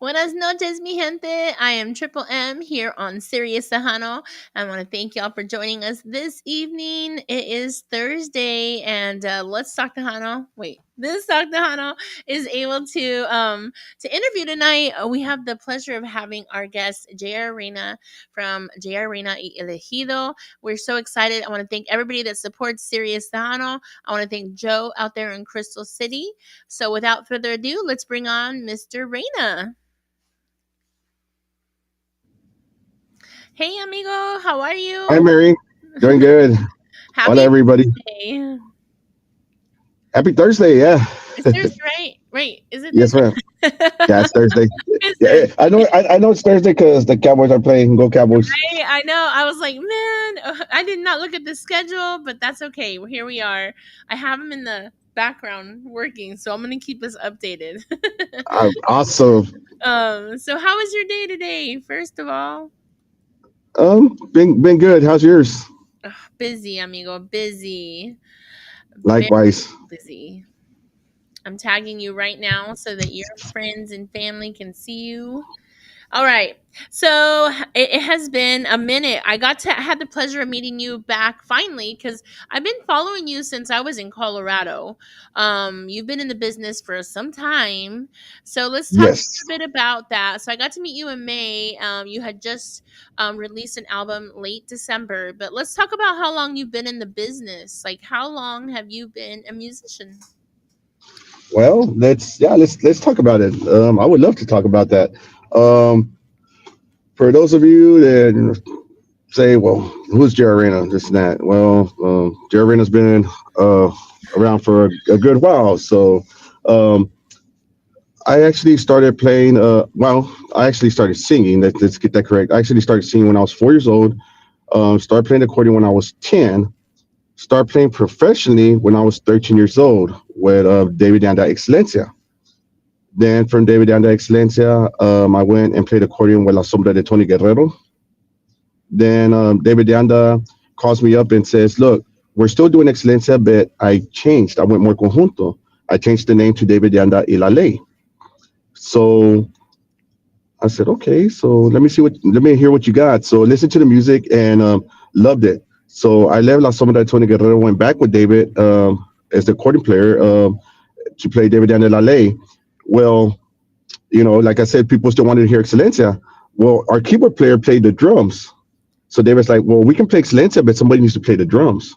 Buenas noches, mi gente. I am Triple M here on Sirius Sahano. I want to thank y'all for joining us this evening. It is Thursday, and Let's Talk Tejano. Wait, this Talk Tejano is able to interview tonight. We have the pleasure of having our guest JR Reyna from JR Reyna y Elegido. We're so excited. I want to thank everybody that supports Sirius Sahano. I want to thank Joe out there in Crystal City. So, without further ado, let's bring on Mr. Reyna. Hey, amigo, how are Hi, you? Mary. Doing good. Hola, Happy everybody. Thursday. Happy Thursday. Yeah. It's Thursday, right? Right. Is it Yes, Thursday? ma'am. Yeah, it's Thursday. It's Yeah, Thursday. I know it's Thursday because the Cowboys are playing. Go Cowboys. I know. I was like, man, I did not look at the schedule, but that's okay. Well, here we are. I have them in the background working, so I'm going to keep us updated. Awesome. So how was your day today, first of all? Been good. How's yours? Ugh, busy, amigo, busy. Very Likewise. busy. I'm tagging you right now so that your friends and family can see you. All right. So it has been a minute. I had the pleasure of meeting you back finally because I've been following you since I was in Colorado. You've been in the business for some time. So let's talk a Yes. little bit about that. So I got to meet you in May. You had just released an album late December, but let's talk about how long you've been in the business. Like, how long have you been a musician? Well, let's talk about it. I would love to talk about that. Um, for those of you that say, well, who's Jerry Reyna? This and that. Well, Jerry Reyna's been uh, around for a good while. So, um, I actually started playing. I actually started singing. Let's get that correct. I actually started singing when I was 4 years old. Started playing accordion when I was 10. Started playing professionally when I was 13 years old with David Danda Excelencia. Then from David Danda Excelencia, I went and played accordion with La Sombra de Tony Guerrero. Then David Danda calls me up and says, "Look, we're still doing Excelencia, but I changed. I went more conjunto. I changed the name to David Danda y La Ley." So I said, okay, so let me hear what you got. So listen to the music and loved it. So I left La Sombra de Tony Guerrero, went back with David as the accordion player to play David Daniel Lale. Well, like I said, people still wanted to hear Excelencia. Well, our keyboard player played the drums. So David's like, well, we can play Excelencia, but somebody needs to play the drums.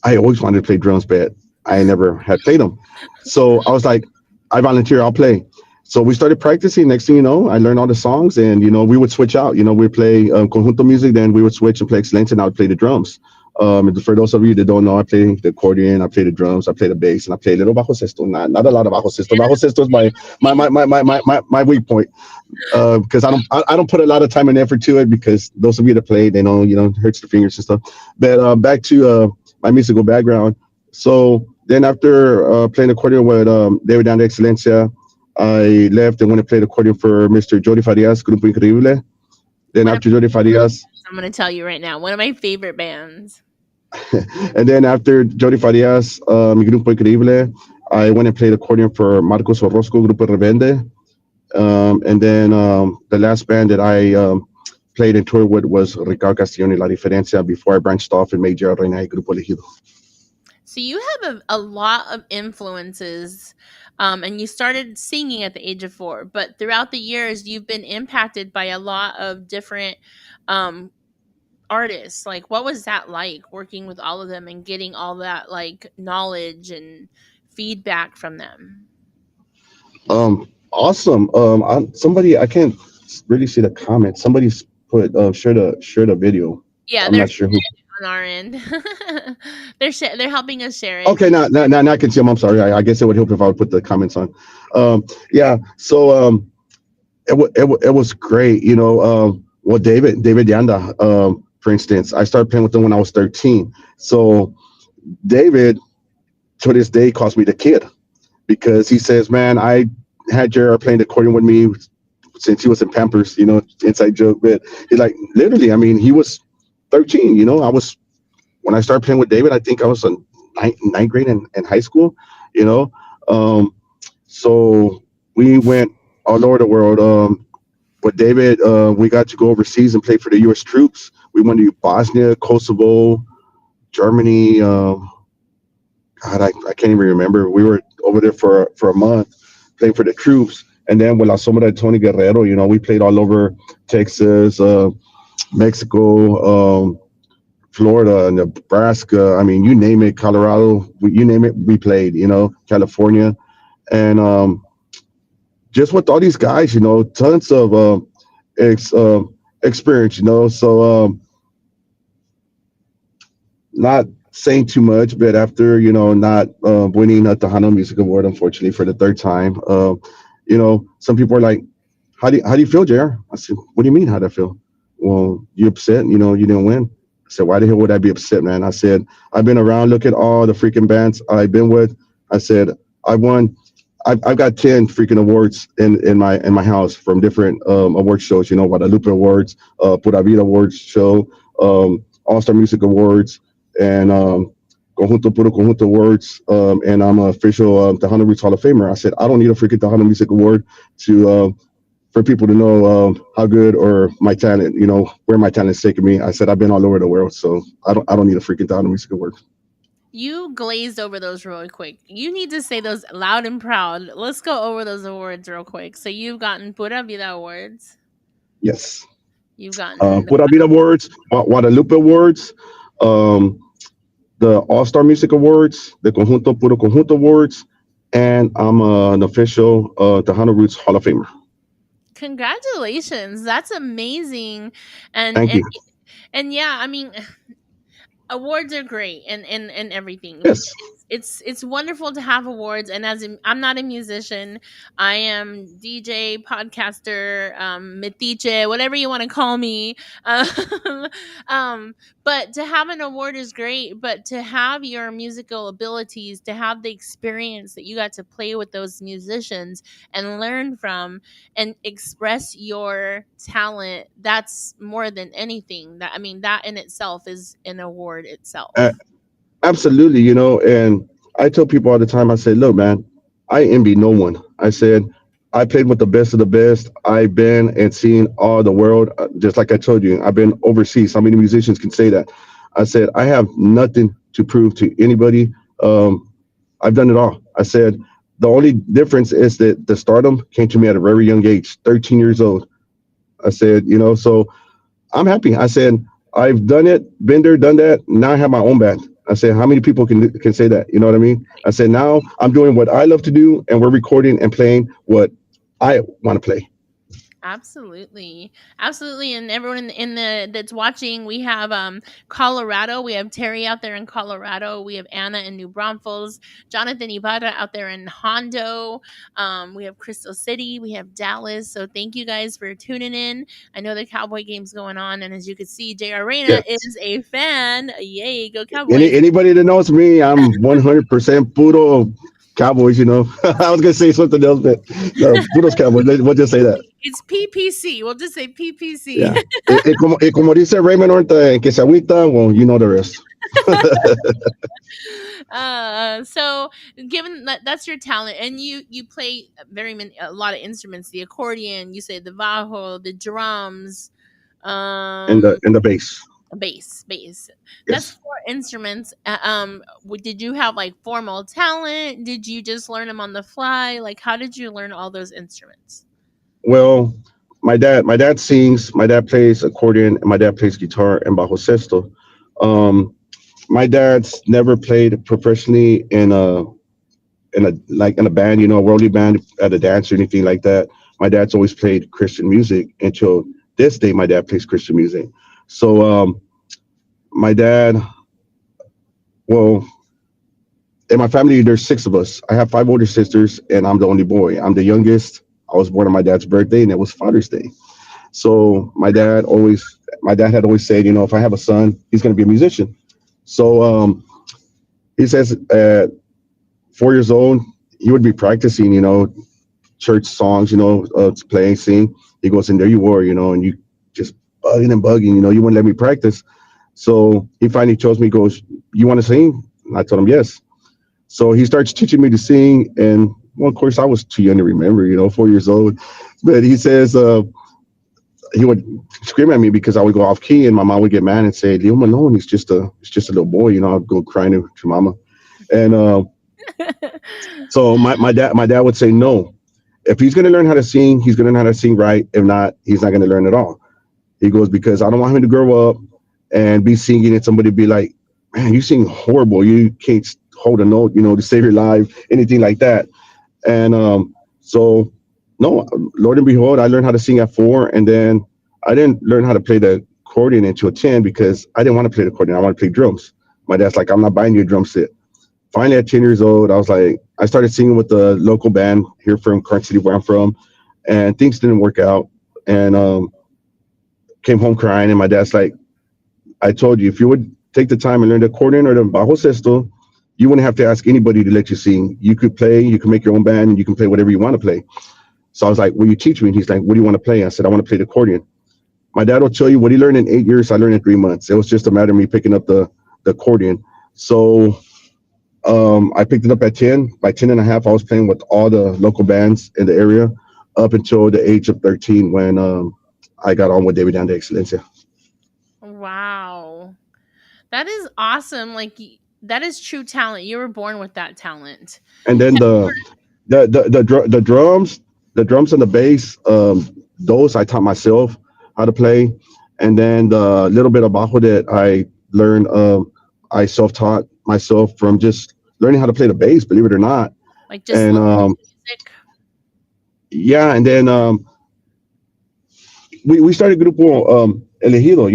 I always wanted to play drums, but I never had played them. So I was like, I volunteer, I'll play. So we started practicing. Next thing you know, I learned all the songs, and we would switch out. We'd play conjunto music, then we would switch and play Excelencia, and I would play the drums. And for those of you that don't know, I play the accordion, I play the drums, I play the bass, and I play a little bajo sexto. Not a lot of bajo sexto. Bajo sexto is my weak point because I don't put a lot of time and effort to it because those of you that play, they know it hurts the fingers and stuff. But back to my musical background. So then after playing accordion with David and Excelencia, I left and went to play accordion for Mr. Jody Farias, Grupo Increíble. Then One of after Jody Farias, I'm going to tell you right now, one of my favorite bands. and then after Jody Farias, mi Grupo Increíble, I went and played accordion for Marcos Orozco, Grupo Rebelde. And then the last band that I played and toured with was Ricardo Castellón y La Diferencia before I branched off and made Gerald Reyna y Grupo Elegido. So you have a lot of influences, and you started singing at the age of 4, but throughout the years, you've been impacted by a lot of different um, artists. Like, what was that like working with all of them and getting all that like knowledge and feedback from them? Awesome. Somebody I can't really see the comment. Somebody's put share the video. Yeah, I'm they're not sure who. on our end. They're helping us share it. Okay, now I can see them. I'm sorry. I guess it would help if I would put the comments on. Yeah. So it was great. Well, David Yanda, for instance, I started playing with him when I was 13. So David, to this day, calls me the kid because he says, "Man, I had Jared playing the accordion with me since he was in Pampers." Inside joke, but he like literally. I mean, he was 13. I was when I started playing with David. I think I was in ninth grade in high school. You know, um, so we went all over the world. With David, we got to go overseas and play for the U.S. troops. We went to Bosnia, Kosovo, Germany. God, I can't even remember. We were over there for a month playing for the troops. And then with La Sombra de Tony Guerrero, we played all over Texas, Mexico, Florida, Nebraska. I mean, you name it, Colorado, you name it, we played, California. And just with all these guys, tons of ex, experience, So not saying too much, but after not winning a Tejano Music Award, unfortunately for the third time, some people are like, "How do you feel, Jr.?" I said, "What do you mean? How do I feel?" Well, you upset? You didn't win. I said, "Why the hell would I be upset, man?" I said, "I've been around. Look at all the freaking bands I've been with." I said, "I won. I've got 10 freaking awards in my house from different award shows. Guadalupe Awards, Pura Vida Awards show, All Star Music Awards, and Conjunto Puro Conjunto Awards. And I'm an official Tejano Roots Hall of Famer." I said, "I don't need a freaking Tejano Music Award to for people to know how good or my talent, where my talent is taking me." I said, "I've been all over the world, so I don't need a freaking Tejano Music Award." You glazed over those really quick. You need to say those loud and proud. Let's go over those awards real quick. So you've gotten Pura Vida awards. Yes. You've gotten the Pura Vida Awards, Guadalupe Awards, um, the All Star Music Awards, the Conjunto Puro Conjunto Awards, and I'm an official Tejano Roots Hall of Famer. congratulations. That's amazing. And Thank and you. and yeah, I mean, awards are great and everything. Yes. It's wonderful to have awards. And I'm not a musician, I am DJ, podcaster, metiche, whatever you want to call me. um, um but to have an award is great, but to have your musical abilities, to have the experience that you got to play with those musicians and learn from and express your talent, that's more than anything. That, I mean, that in itself is an award Uh, itself. Absolutely. And I tell people all the time, I say, "Look, man, I envy no one." I said, "I played with the best of the best. I've been and seen all the world." Just like I told you, I've been overseas. How many musicians can say that? I said, "I have nothing to prove to anybody. I've done it all." I said, "The only difference is that the stardom came to me at a very young age, 13 years old." I said, so I'm happy. I said, "I've done it, been there, done that. Now I have my own band." I said, "How many people can say that?" You know what I mean? I said, "Now I'm doing what I love to do, and we're recording and playing what I want to play." Absolutely. Absolutely. And everyone in the that's watching, we have Colorado. We have Terry out there in Colorado. We have Anna in New Braunfels, Jonathan Ibarra out there in Hondo. We have Crystal City, we have Dallas. So thank you guys for tuning in. I know the Cowboy game's going on, and as you can see, JR Reyna Yes. is a fan. Yay, go Cowboys. Anybody that knows me, I'm 100% puro Cowboys. I was gonna say something else, but no, puros Cowboys. We'll just say that. It's PPC. We'll just say PPC. Yeah. Como dice Raymond Orta, que se agüita, well, you know the rest. So given that that's your talent, and you play a lot of instruments, the accordion, you say the bajo, the drums, And um the bass. bass, that's Yes. four instruments. Did you have like formal talent? Did you just learn them on the fly? Like, how did you learn all those instruments? Well, my dad sings, my dad plays accordion, and my dad plays guitar and bajo sexto. Um, my dad's never played professionally in a band, a worldly band at a dance or anything like that. My dad's always played Christian music until this day. My dad plays Christian music. So my dad, well, in my family, there's six of us. I have five older sisters, and I'm the only boy. I'm the youngest. I was born on my dad's birthday, and it was Father's Day. So my dad had always said, if I have a son, he's going to be a musician. So he says at 4 years old, he would be practicing, church songs, playing, sing. He goes, and there you were, and you just bugging and bugging, you wouldn't let me practice. So he finally chose me, goes, "You want to sing?" And I told him yes. So he starts teaching me to sing, and Well, of course, I was too young to remember, 4 years old. But he says he would scream at me because I would go off key, and my mom would get mad and say, "Leave him alone. He's just a little boy." I'd go crying to mama, and so my dad would say, "No, if he's going to learn how to sing, he's going to learn how to sing right. If not, he's not going to learn at all." He goes, because I don't want him to grow up and be singing and somebody be like, "Man, you sing horrible. You can't hold a note, to save your life," anything like that. And so, no, Lord and behold, I learned how to sing at 4, and then I didn't learn how to play the accordion until 10 because I didn't want to play the accordion. I want to play drums. My dad's like, "I'm not buying you a drum set." Finally, at 10 years old, I started singing with the local band here from Clark City, where I'm from, and things didn't work out. And came home crying, and my dad's like, "I told you, if you would take the time and learn the accordion or the bajo sexto, you wouldn't have to ask anybody to let you sing. You could play, you can make your own band, and you can play whatever you want to play." So I was like, "Will you teach me?" And he's like, "What do you want to play?" I said, "I want to play the accordion." My dad will tell you what he learned in 8 years, I learned in 3 months. It was just a matter of me picking up the accordion. So I picked it up at 10. By 10 and a half, I was playing with all the local bands in the area up until the age of 13 when I got on with David Down de Excelencia. Wow. That is awesome. That is true talent. You were born with that talent. And then the drums and the bass, those I taught myself how to play. And then the little bit of bajo that I learned, I self-taught myself from just learning how to play the bass, believe it or not. Like just And listening to music. yeah, and then we started Grupo Elegido,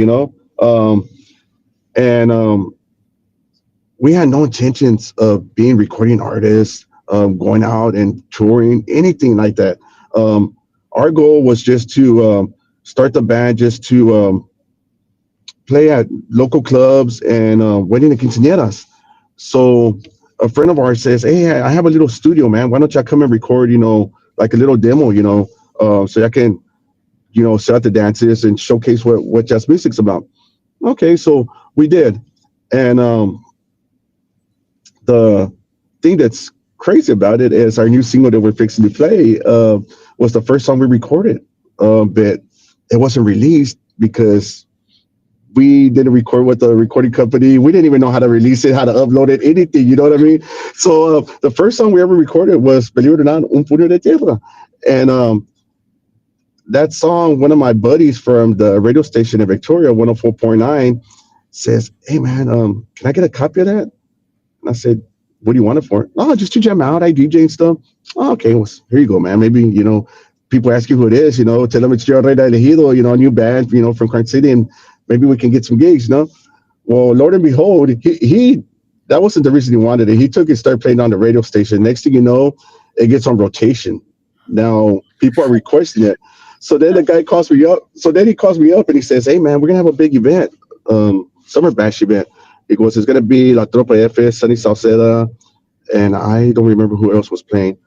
and we had no intentions of being recording artists, going out and touring, anything like that. Um, our goal was just to start the band, just to play at local clubs and wedding and quinceañeras. So a friend of ours says, "Hey, I have a little studio, man. Why don't y'all come and record, like a little demo, so I can, set out the dances and showcase what jazz music's about." Okay, so we did. And the thing that's crazy about it is our new single that we're fixing to play was the first song we recorded, but it wasn't released because we didn't record with the recording company. We didn't even know how to release it, how to upload it, anything. You know what I mean? So the first song we ever recorded was, believe it or not, Un Puño de Tierra. And that song, one of my buddies from the radio station in Victoria, 104.9, says, "Hey, man, can I get a copy of that?" And I said, "What do you want it for?" "Oh, just to jam out. I DJ and stuff." "Oh, okay, well, here you go, man. Maybe, people ask you who it is, tell them it's Reyna Elegido, a new band, from Clark City, and maybe we can get some gigs. Well, Lord and behold, he that wasn't the reason he wanted it. He took it, started playing on the radio station. Next thing you know, it gets on rotation. Now people are requesting it. So then the guy calls me up. So then he calls me up and he says, "Hey, man, we're gonna have a big event, summer bash event." He goes, "It's gonna be La Tropa F, Sunny Salceda, and I don't remember who else was playing.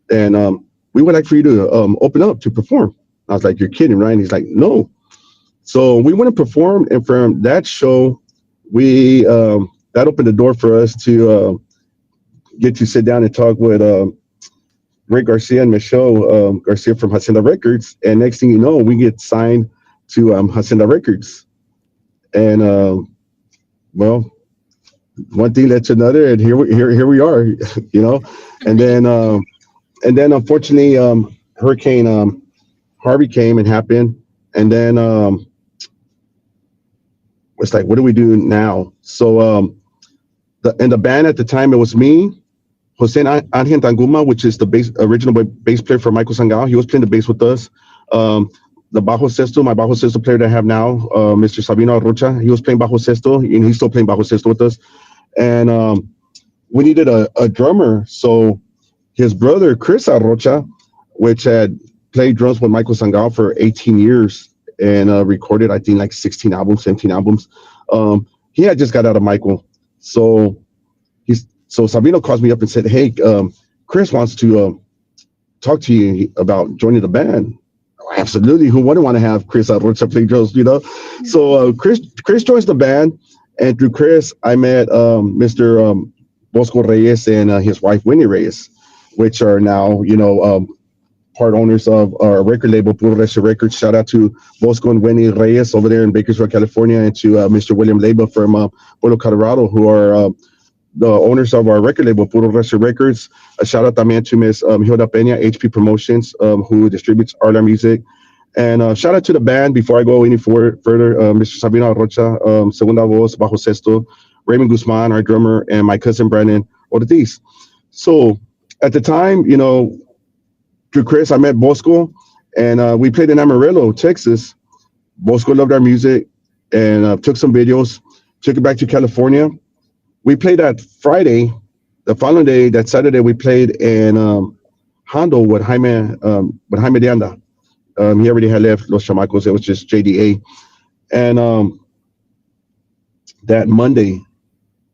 And we would like for you to open up to perform." I was like, "You're kidding, right?" And he's like, "No." So we went and performed, and from that show, we that opened the door for us to get to sit down and talk with Rick Garcia and Michelle Garcia from Hacienda Records. And next thing you know, we get signed to Hacienda Records. And well, one thing led to another, and here we are, you know. And then unfortunately, Hurricane Harvey came and happened, and then it's like, what do we do now? So the band at the time, it was me, Jose Angel Tanguma, which is the original bass player for Michael Sangao. He was playing the bass with us. Um, the bajo sexto, my bajo sexto player that I have now, Mr. Sabino Arrocha, he was playing bajo sexto, and he's still playing bajo sexto with us. And we needed a drummer, so his brother Chris Arrocha, which had played drums with Michael Sangao for 18 years and recorded, I think, like 16 albums, 17 albums. He had just got out of Michael, so Sabino calls me up and said, "Hey, Chris wants to talk to you about joining the band." Absolutely, who wouldn't want to have Chris Arrocha play drums? So Chris joins the band, and through Chris, I met Mr. Bosco Reyes and his wife Winnie Reyes. which are now, part owners of our record label, Puro Resto Records. Shout out to Bosco and Winnie Reyes over there in Bakersfield, California, and to Mr. William Leba from Pueblo, Colorado, who are the owners of our record label, Puro Resto Records. A shout out también to Miss Hilda Peña, HP Promotions, who distributes Arla Music. And shout out to the band before I go any further, Mr. Sabino Rocha, Segunda Voz, Bajo Sexto, Raymond Guzman, our drummer, and my cousin Brandon Ortiz. So at the time, through Chris, I met Bosco, and we played in Amarillo, Texas. Bosco loved our music and took some videos, took it back to California. We played that Friday. The following day, that Saturday, we played in Hondo with Jaime de Anda. He already had left Los Chamacos. It was just JDA. And that Monday,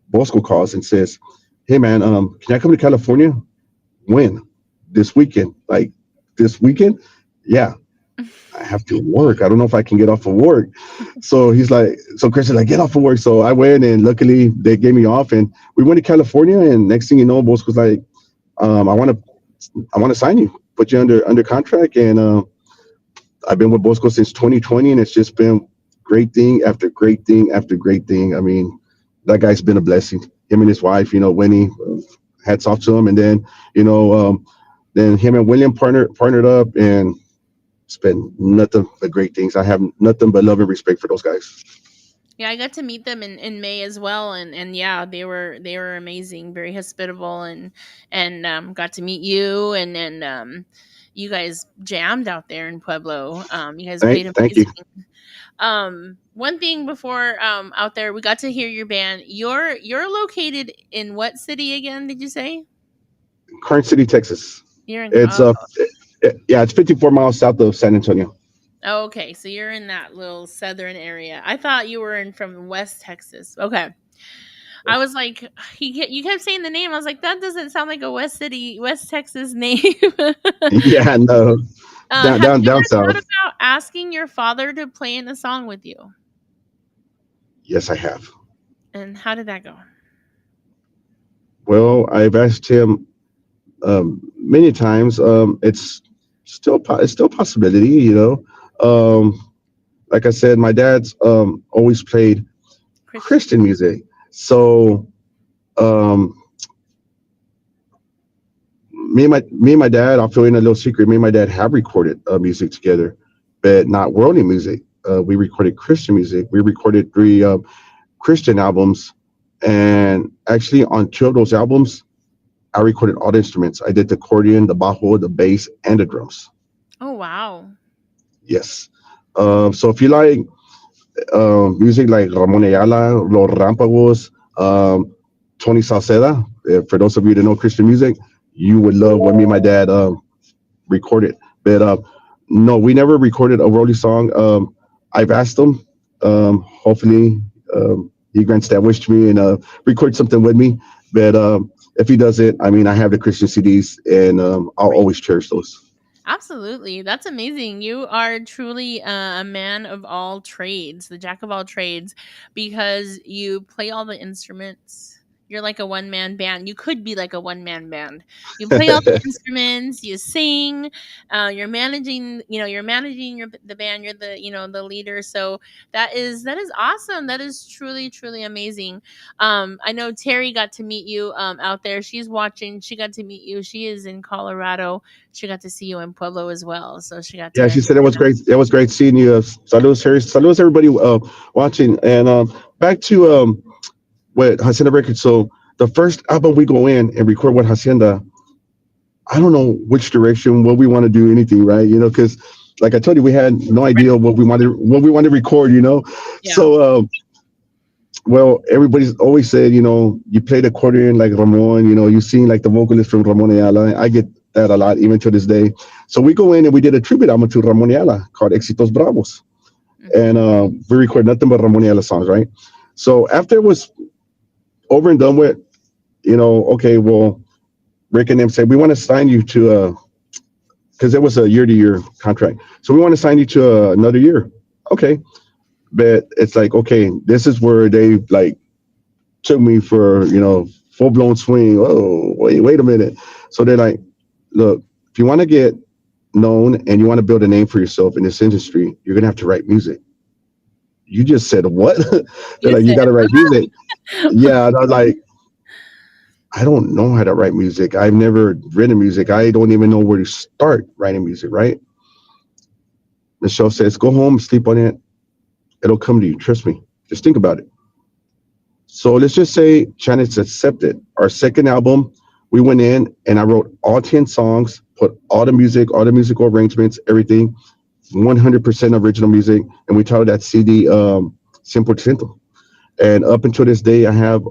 Bosco calls and says, "Hey man, can I come to California? When? This weekend? Like this weekend? Yeah, I have to work. I don't know if I can get off of work." So he's like, so Chris is like, "Get off of work." So I went, and luckily they gave me off, and we went to California. And next thing you know, Bosco's like, I want to sign you, put you under contract." And I've been with Bosco since 2020, and it's just been great thing after great thing after great thing. I mean, that guy's been a blessing. Him and his wife, Winnie, hats off to him. And then, you know, then him and William partnered up, and it's been nothing but great things. I have nothing but love and respect for those guys. Yeah, I got to meet them in May as well, and yeah, they were amazing, very hospitable, and got to meet you, and you guys jammed out there in Pueblo. You guys played Thank you. amazing. One thing before out there, we got to hear your band. You're located in what city again? Did you say Current City, Texas. you're in? It's yeah, it's 54 miles south of San Antonio. Oh, okay, so you're in that little southern area. I thought you were in from West Texas. Okay. I was like, you kept saying the name. I was like, that doesn't sound like a West Texas name. Yeah, no, Have you down ever thought south. about asking your father to play in a song with you? Yes, I have. And how did that go? Well, I've asked him many times. It's still a possibility, like I said, my dad's always played Christian. Christian music. So um, me and my dad, I'll fill in a little secret. Me and my dad have recorded music together, but not worldly music. We recorded Christian music. We recorded three Christian albums, and actually on two of those albums, I recorded all the instruments. I did the accordion, the bajo, the bass, and the drums. Oh wow. Yes. So if you like music like Ramon Ayala, Los Rampagos, Tony Salceda. For those of you that know Christian music, you would love what me and my dad recorded. But no, we never recorded a Rolly song. I've asked him. Hopefully, he grants that wish to me and record something with me. But if he does it, I mean, I have the Christian CDs, and I'll Right. always cherish those. Absolutely. That's amazing. You are truly a man of all trades, the jack of all trades, because you play all the instruments. You're like a one man band. You could be like a one man band. You play all the instruments, you sing, you're managing the band, you're the leader. So that is awesome. That is truly, truly amazing. I know Terry got to meet you out there. She's watching. She got to meet you. She is in Colorado. She got to see you in Pueblo as well. So she got Yeah, to, she said it was great. It was great seeing you. Saludos, Harry. Saludos, everybody watching. And back to with Hacienda Records. So the first album we go in and record with Hacienda, I don't know which direction, what we want to do, anything, right? Because like I told you, we had no idea what we wanted to record. yeah, So well, everybody's always said, you play the accordion like Ramon. You sing like the vocalist from Ramon Ayala. I get that a lot, even to this day. So we go in and we did a tribute album to Ramon Ayala called Éxitos Bravos, and hmm we record nothing but Ramon Ayala songs, right? So after it was over and done with, okay, well, Rick and them said we want to sign you to because it was a year-to-year contract. So we want to sign you to another year. Okay, but it's like, okay, this is where they like took me for full blown swing. Oh, wait a minute. So they're like, look, if you want to get known and you want to build a name for yourself in this industry, you're gonna have to write music. You just said what? They're You like, you said got to write music. Yeah, and I was like, I don't know how to write music. I've never written music. I don't even know where to start writing music. Right? Michelle says, go home, sleep on it. It'll come to you. Trust me. Just think about it. So let's just say Janet's accepted. Our second album, we went in and I wrote all 10 songs, put all the music, all the musical arrangements, everything, 100% original music. And we titled that CD Simple Simple. And up until this day, I have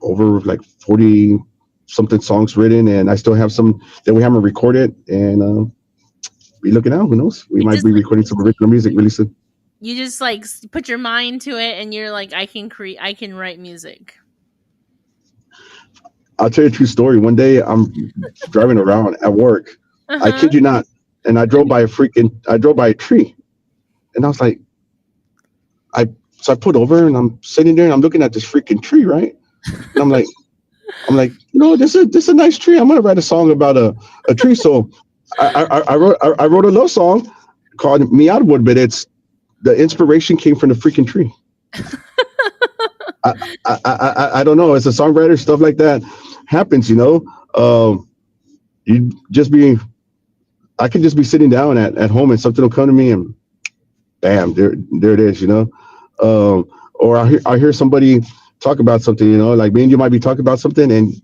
over like 40 something songs written. And I still have some that we haven't recorded. And be looking out. Who knows? We you might just be recording some original music really soon. you just like put your mind to it, and you're like, I can write music. I'll tell you a true story. One day I'm driving around at work. Uh I huh. kid you not. And I drove by a tree. And I was like, I, so I put over and I'm sitting there and I'm looking at this freaking tree, right? And I'm like, this is a nice tree. I'm going to write a song about a tree. So I wrote a love song called Me Out Wood, but the inspiration came from the freaking tree. I, I don't know. As a songwriter, stuff like that happens, you just be I could just be sitting down at home and something will come to me and bam, there it is. Or I hear somebody talk about something, like me and you might be talking about something and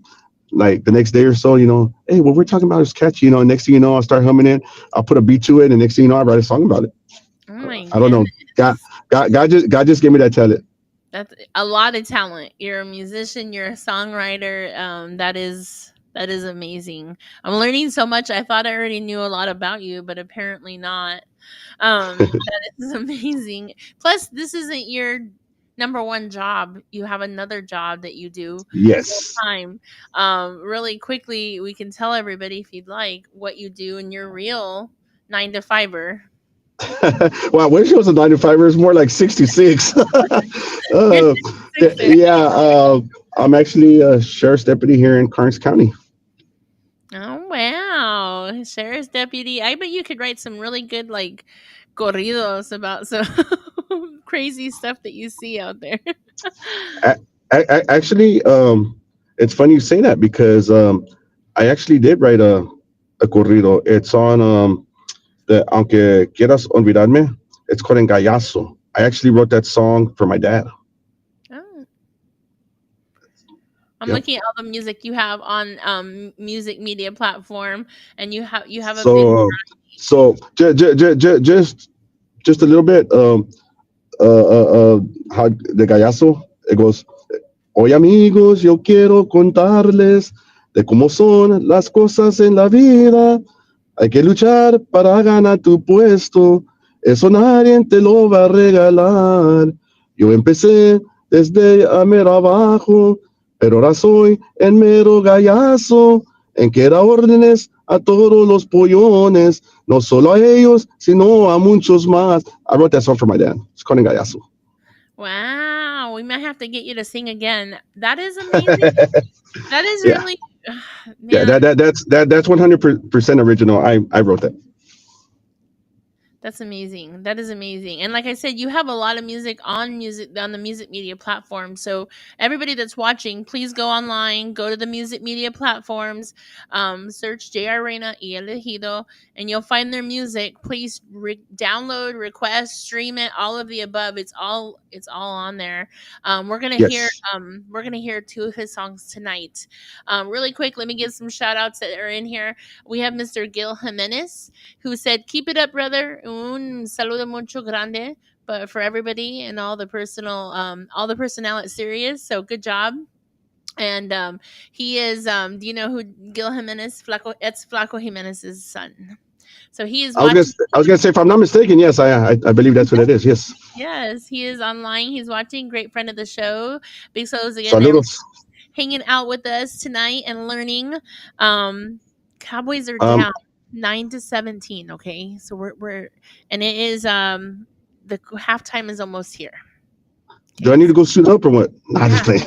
like the next day or so, hey, what we're talking about is catchy, next thing you know, I'll start humming it, I'll put a beat to it, and next thing you know, I write a song about it. Oh my I don't know. God, goodness. God just gave me that talent. That's a lot of talent. You're a musician, you're a songwriter. That is amazing. I'm learning so much. I thought I already knew a lot about you, but apparently not. That is amazing. Plus, this isn't your number one job. You have another job that you do full Yes. time. Really quickly, we can tell everybody if you'd like what you do in your real 9 to 5er. Well, I wish it was a 9 to 5. It was more like 66. You're uh, 66er. yeah, I'm actually a sheriff's deputy here in Karnes County. Oh wow, sheriff's deputy. I bet you could write some really good like corridos about some crazy stuff that you see out there. A- Actually, it's funny you say that because I actually did write a corrido. It's on the Aunque Quieras Olvidarme. It's called Engayazo. I actually wrote that song for my dad. Oh, I'm Yep. looking at all the music you have on music media platform, and you have a big. So just a little bit. How the Gallazo, it goes, hoy amigos, yo quiero contarles de cómo son las cosas en la vida. Hay que luchar para ganar tu puesto. Eso nadie te lo va a regalar. Yo empecé desde a mero abajo, pero ahora soy el mero gallazo, en que era órdenes a todos los pollones, no solo a ellos, sino a muchos más. I wrote that song for my dad. It's called Gallazo. Wow, we might have to get you to sing again. That is amazing. That is Yeah, really, yeah. man. That's 100% original. I wrote that. That's amazing. That is amazing. And like I said, you have a lot of music on the music media platform. So everybody that's watching, please go online, go to the music media platforms, search JR Reyna y El Ejido, and you'll find their music. Please download, request, stream it, all of the above. It's all on there. Yes. We're gonna hear two of his songs tonight. Really quick, let me give some shout outs that are in here. We have Mr. Gil Jimenez, who said, "Keep it up, brother. Un saludo mucho grande." But for everybody and all the personnel at Sirius, so good job. And he is, do you know who Gil Jimenez? Flaco, it's Flaco Jimenez's son. So he is watching. I was gonna say, if I'm not mistaken, yes, I believe that's what it is. Yes. Yes, he is online. He's watching. Great friend of the show. Big So's again there Saludos. hanging out with us tonight and learning. Um, Cowboys are Um, down 9-17. Okay, so we're and it is the halftime is almost here. do I Okay, need to go suit up or what? Nah, yeah, just playing.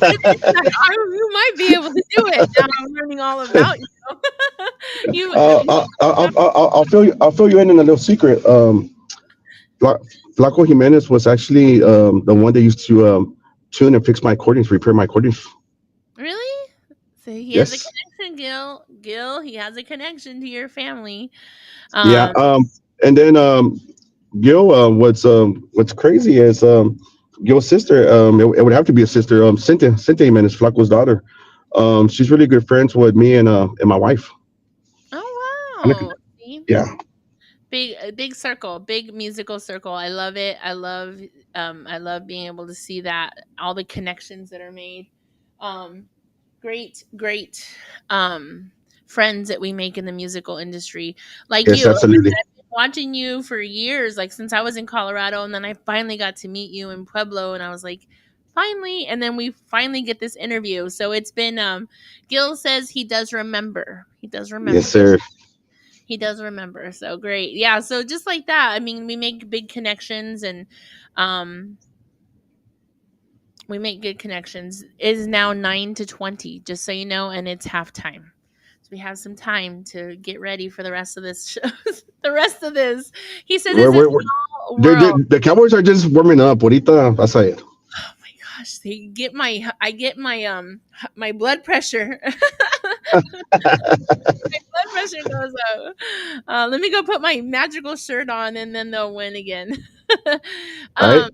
you might be able to do it. Now I'm learning all about you. You have you I'll fill you. I'll fill you in on a little secret. Fla- Flaco Jimenez was actually the one that used to tune and fix my recordings, repair my recordings. really? So he has a Yes. connection, Gil. Gil, he has a connection to your family. Yeah. Um, And then Gil, what's crazy is Gil's sister. It would have to be a sister. Cynthia Jimenez, Flaco's daughter. She's really good friends with me and my wife. oh And wow. See? yeah. Big circle, big musical circle. I love it. I love being able to see that all the connections that are made. Um great um friends that we make in the musical industry. Like Yes, you, like I absolutely. said, I've been watching you for years, like since I was in Colorado, and then I finally got to meet you in Pueblo, and I was like, finally, and then we finally get this interview. So it's been Gil says he does remember. He does Yes, remember. sir. He does remember. So great. Yeah, so just like that, I mean, we make big connections, and um we make good connections. It is now 9 to 20, just so you know, and it's halftime. So we have some time to get ready for the rest of this show. The rest of this. He said, "Is it We're all world?" the Cowboys are just warming up. Ahorita, that's it. Oh my gosh, they get my I get my blood pressure. My blood pressure goes up. Let me go put my magical shirt on, and then they'll win again. Right? um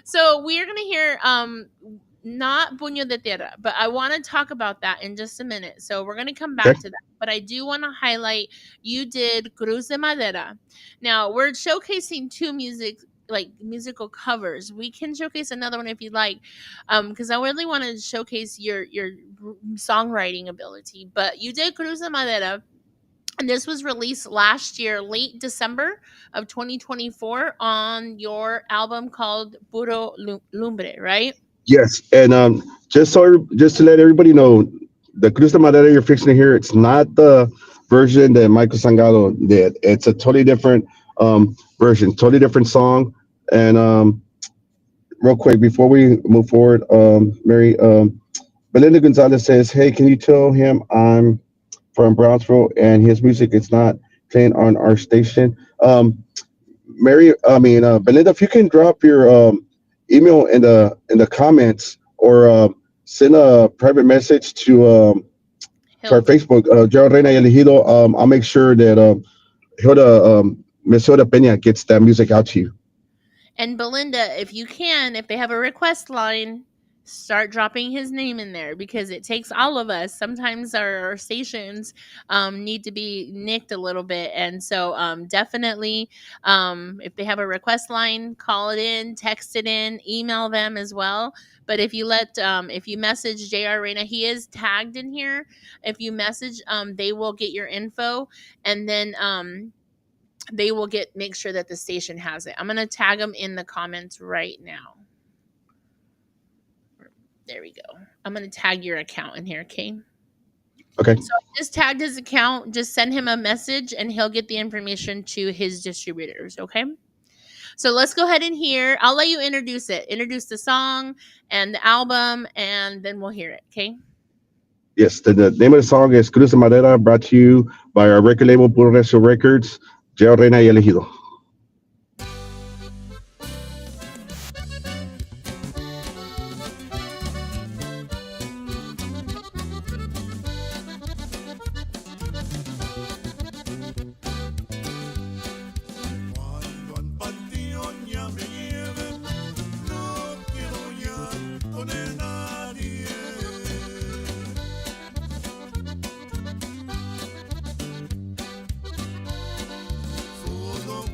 So we're gonna hear not Puño de Tierra, but I want to talk about that in just a minute. So we're gonna come Okay. back to that. But I do want to highlight you did Cruz de Madera. Now we're showcasing two musical covers. We can showcase another one if you'd like, because I really want to showcase your songwriting ability. But you did Cruz de Madera, and this was released last year, late December of 2024, on your album called Lumbre, right? Yes, and just to let everybody know, the Cruz de Madera you're fixing to hear, it's not the version that Michael Sangalo did. It's a totally different version, totally different song. And real quick before we move forward, Mary, Belinda Gonzalez says, "Hey, can you tell him I'm from Brownsville and his music is not playing on our station?" Belinda, if you can drop your email in the comments or send a private message to our Hilda. Facebook, Gerald Reyna y Elegido, I'll make sure that Hilda, Miss Hilda Pena gets that music out to you. And Belinda, if you can, if they have a request line, start dropping his name in there, because it takes all of us. Sometimes our stations need to be nicked a little bit. And so definitely, if they have a request line, call it in, text it in, email them as well. But if you message JR Reyna, he is tagged in here. If you message, they will get your info, and then they will get make sure that the station has it. I'm gonna tag them in the comments right now. There we go. I'm gonna tag your account in here, okay? Okay. So I just tagged his account. Just send him a message, and he'll get the information to his distributors. Okay. So let's go ahead and hear. I'll let you introduce it. Introduce the song and the album, and then we'll hear it. Okay. Yes, the name of the song is Cruz de Madera, brought to you by our record label, Puro Resto Records, Gerald Reyna y Elegido. Cuando al panteón ya me lleven, no quiero llanto de nadie. Solo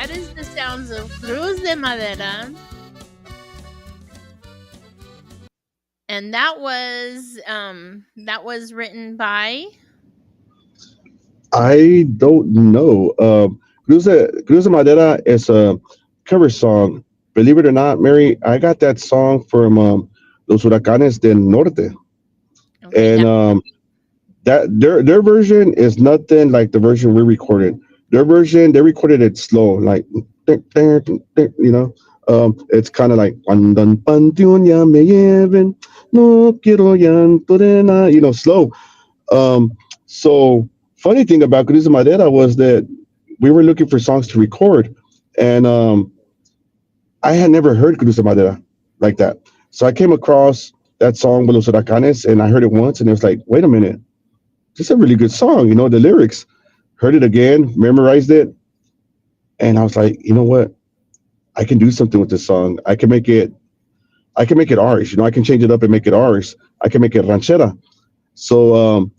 That is the sounds of Cruz de Madera. And that was written by. I don't know. Cruz de Madera is a cover song. Believe it or not, Mary, I got that song from Los Huracanes del Norte. Okay, yeah. And that their version is nothing like the version we recorded. Their version, they recorded it slow, like you know. It's kind of like "Cuando panteonya me lleven, no quiero llanto de nada," slow. Um, so funny thing about Cruz de Madera was that we were looking for songs to record, and I had never heard Cruz de Madera like that. So I came across that song with Los Huracanes, and I heard it once, and it was like, wait a minute, this is a really good song. The lyrics. Heard it again, memorized it, and I was like, you know what? I can do something with this song. I can make it ours. I can change it up and make it ours. I can make it ranchera. So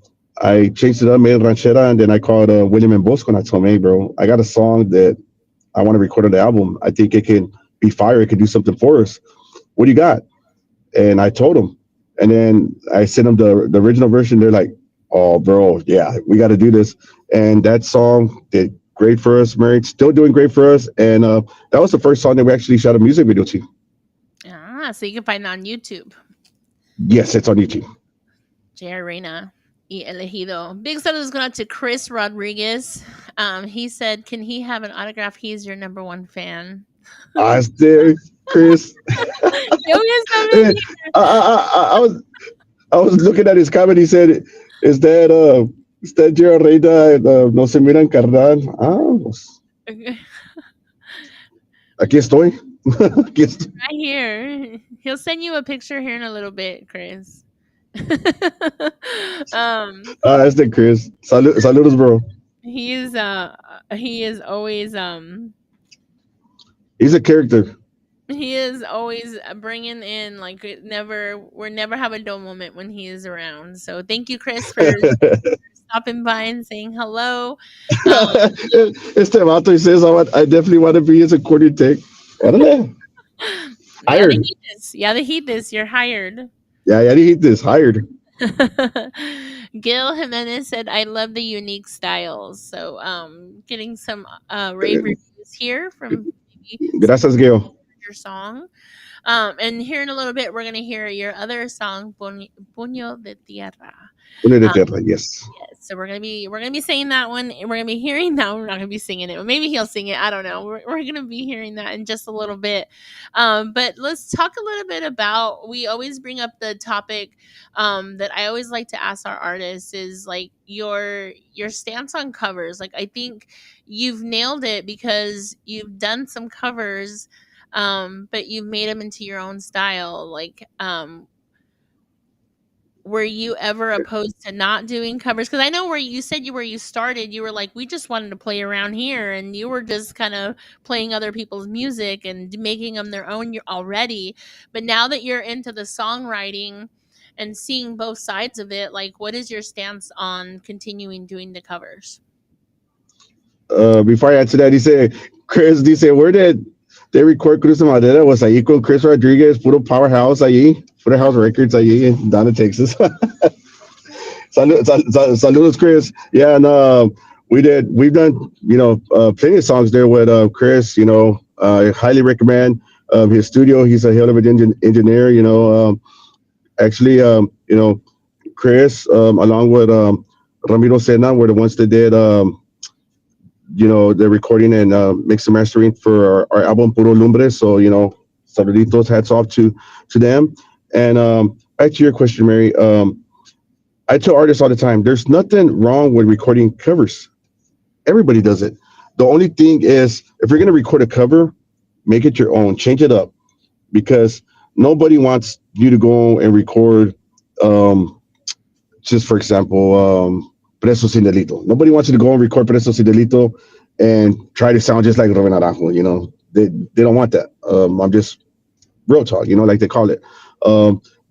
I changed it up, made it ranchera, and then I called William and Bosco, and I told him, hey, bro, I got a song that I want to record on the album. I think it can be fire. It can do something for us. What do you got? And I told them, and then I sent them the original version. They're like, "Oh, bro, yeah, we got to do this." And that song did great for us. Married, still doing great for us. And that was the first song that we actually shot a music video to. So you can find it on YouTube. Yes, it's on YouTube. J.R. Reyna y Elegido. Big saludos going out to Chris Rodriguez. He said, "Can he have an autograph? He's your number one fan." I still, Chris. Yo voy a I, saber. I was looking at his comment. He said, "Is that Gerard Reyna? No se miran carnal." Pues, aquí estoy. Aquí estoy. Right here. He'll send you a picture here in a little bit, Chris. um, That's the Chris. Saludos, bro. he is he is always He's a character. he is always bringing in like we never have a dull moment when he is around. So thank you, Chris, for stopping by and saying hello. Um, Este vato, he says, I definitely want to be his accordion tech. Órale. yeah, they Hired. heat this. Yeah, they heat this. You're hired. Yeah, yeah, he this. Hired. Gil Jimenez said, "I love the unique styles." So, getting some rave reviews here from maybe some Gracias, Gail. of your song. And here in a little bit, we're gonna hear your other song, Puño de Tierra. Una de Um, tierra, yes. Yes, so we're gonna be saying that one. And we're gonna be hearing that. We're not gonna be singing it. Maybe he'll sing it. I don't know. We're gonna be hearing that in just a little bit. But let's talk a little bit about. We always bring up the topic that I always like to ask our artists is like your stance on covers. Like I think you've nailed it because you've done some covers, but you've made them into your own style. Like were you ever opposed to not doing covers? Because I know where you started, you were like, we just wanted to play around here, and you were just kind of playing other people's music and making them their own already. But now that you're into the songwriting and seeing both sides of it, like, what is your stance on continuing doing the covers? Before I answer that, he said, where did they record Cruz de Madera? Was ahí con Chris Rodriguez, puro powerhouse allí, puro house records allí in Donna, Texas. Saludos, Chris. Yeah, and we've done, plenty of songs there with Chris. I highly recommend his studio. He's a hell of an engineer. Actually, Chris, along with Ramiro Sena, were the ones that did, the recording and mix and mastering for our album Puro Lumbre. So, saluditos, hats off to them. And back to your question, Mary. I tell artists all the time, there's nothing wrong with recording covers. Everybody does it. The only thing is, if you're going to record a cover, make it your own, change it up, because nobody wants you to go and record, just for example, Preso Sin Delito. Nobody wants you to go and record Preso Sin Delito and try to sound just like Ruben Arajo. They don't want that. I'm just real talk, like they call it.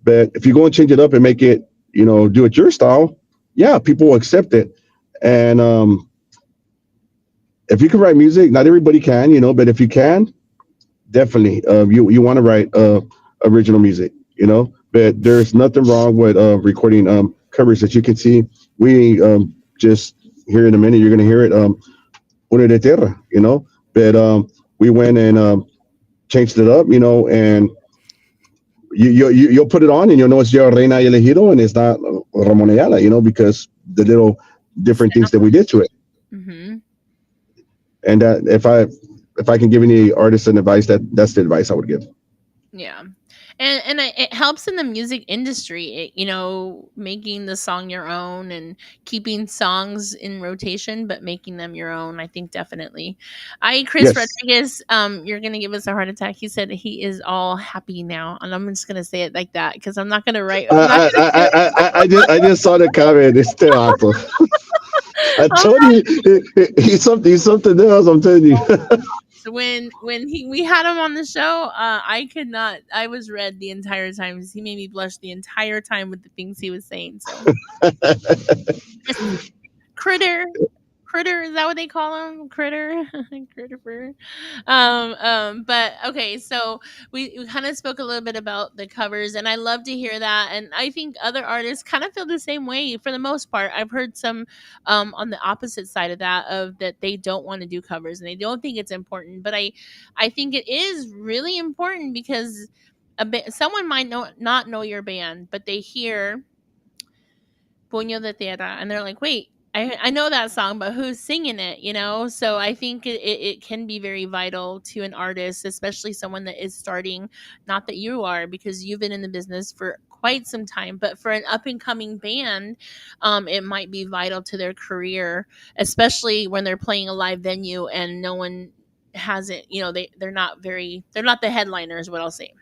But if you go and change it up and make it, do it your style, yeah, people will accept it. And if you can write music, not everybody can, but if you can, definitely, you want to write original music, But there's nothing wrong with recording covers. That you can see. We just here in a minute, you're gonna hear it. Una de Tierra, But we went and changed it up, and you'll put it on and you'll know it's your Reyna Elegido and it's not Ramon Ayala, because the little different things that we did to it. Mm-hmm. And that if I can give any artist an advice, that's the advice I would give. Yeah. It helps in the music industry, making the song your own and keeping songs in rotation, but making them your own. I think definitely. Chris Yes. Rodriguez, you're gonna give us a heart attack. He said he is all happy now, and I'm just gonna say it like that because I'm not gonna write. I'm not I, gonna say I, it. I, I just saw the comment. It's still awful. I I'm told you he's something else. I'm telling you. So when we had him on the show, I could not. I was red the entire time because he made me blush the entire time with the things he was saying. So yes, critter, critter, is that what they call him? Critter, critter. But okay, so we kind of spoke a little bit about the covers, and I love to hear that. And I think other artists kind of feel the same way for the most part. I've heard some on the opposite side of that, of that they don't want to do covers and they don't think it's important. But I think it is really important because someone might not know your band, but they hear Puño de Tierra, and they're like, "Wait, I know that song, but who's singing it?" So I think it can be very vital to an artist, especially someone that is starting. Not that you are, because you've been in the business for quite some time, but for an up and coming band, it might be vital to their career, especially when they're playing a live venue and no one hasn't. They're not the headliners. What I'll say.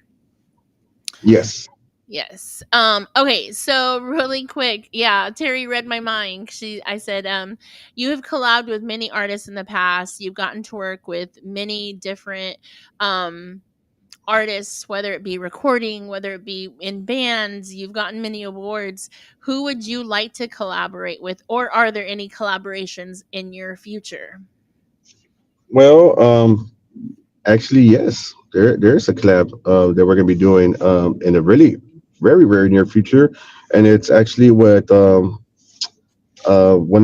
Yes. Yes. Okay, so really quick. Yeah, Terry read my mind. I said, you have collabed with many artists in the past. You've gotten to work with many different um artists, whether it be recording, whether it be in bands. You've gotten many awards. Who would you like to collaborate with, or are there any collaborations in your future? Well, actually, yes. There's a collab that we're gonna be doing in a really very very near future, and it's actually with one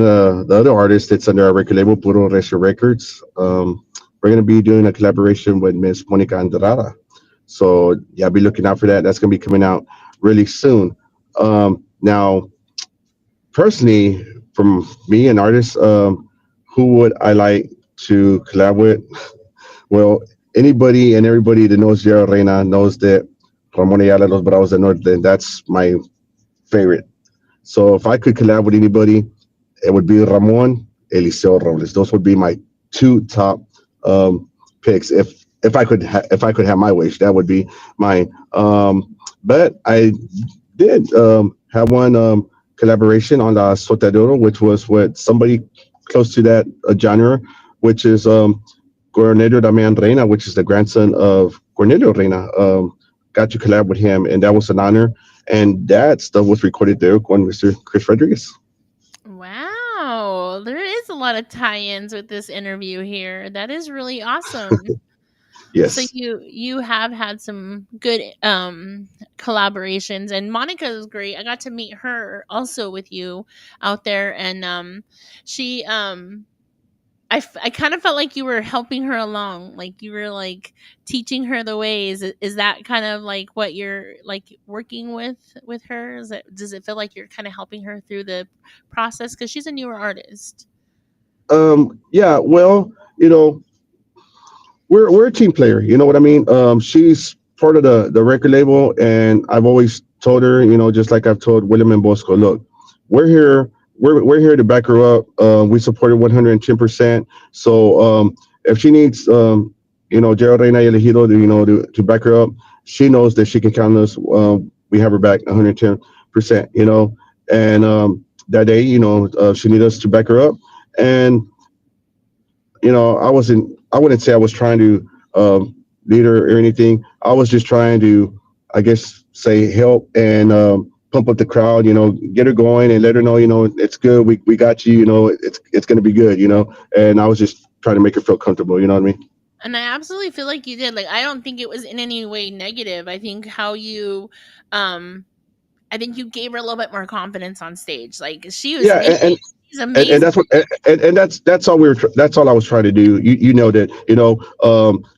of the other artists that's under our record label, Puro Recio Records. We're gonna be doing a collaboration with Miss Monica Andrada. So yeah, be looking out for that. That's gonna be coming out really soon. Now, personally, from me, an artist, who would I like to collab with? Well, anybody and everybody that knows Gerald Reyna knows that Ramon Ayala Los Bravos del Norte, that's my favorite. So if I could collab with anybody, it would be Ramon, Eliseo Robles. Those would be my two top picks. If I could have my wish, that would be mine. But I did have one collaboration on La Sotadoro, which was with somebody close to that genre, which is Cornelio Damian Reyna, which is the grandson of Cornelio Reyna. Got to collab with him, and that was an honor. And that stuff was recorded there with Mr. Chris Rodriguez. Wow, there is a lot of tie-ins with this interview here. That is really awesome. So Yes. you have had some good collaborations, and Monica is great. I got to meet her also with you out there, and she I kind of felt like you were helping her along, like you were like teaching her the ways. Is that kind of like what you're like working with her? Does it feel like you're kind of helping her through the process because she's a newer artist? Yeah. Well, we're a team player. You know what I mean? She's part of the record label, and I've always told her, just like I've told William and Bosco, look, we're here. We're here to back her up. We support her 110%. So if she needs, Gerald Reyna Elegido to back her up, she knows that she can count on us. We have her back 110%. And that day, she needs us to back her up, and I wouldn't say I was trying to lead her or anything. I was just trying to, I guess, say help and pump up the crowd. Get her going and let her know, it's good. We got you. It's going to be good. And I was just try to make her feel comfortable. You know what I mean? And I absolutely feel like you did. Like, I don't think it was in any way negative. I think how you, um, I think you gave her a little bit more confidence on stage. Like, she was Yeah, amazing. She's and amazing. that's what and that's all that's all I was trying to do. You know that,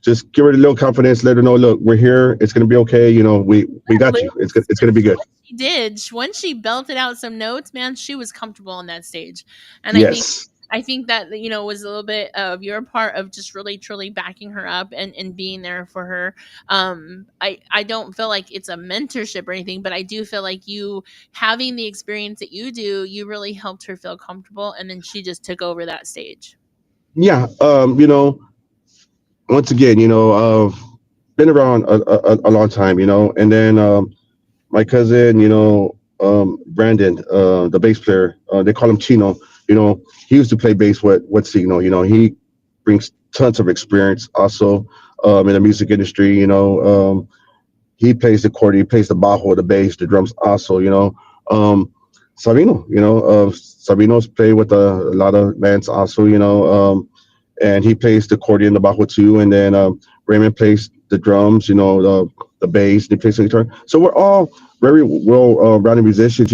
just give her a little confidence, let her know, look, we're here, it's gonna be okay. We got you. It's gonna be good. What she did, when she belted out some notes, man, she was comfortable on that stage. And Yes. I think that, was a little bit of your part of just really truly backing her up and being there for her. I don't feel like it's a mentorship or anything, but I do feel like you having the experience that you do, you really helped her feel comfortable, and then she just took over that stage. Yeah. Once again, been around a long time, and then my cousin, Brandon, the bass player, they call him Chino. He used to play bass with Signal. He brings tons of experience also in the music industry. He plays the accordion, he plays the bajo, the bass, the drums also. Um, Sabino, Sabino's played with a lot of bands also. And he plays the accordion, the bajo too, and then Raymond plays the drums, the bass, and he plays the guitar. So we're all very well rounded musicians.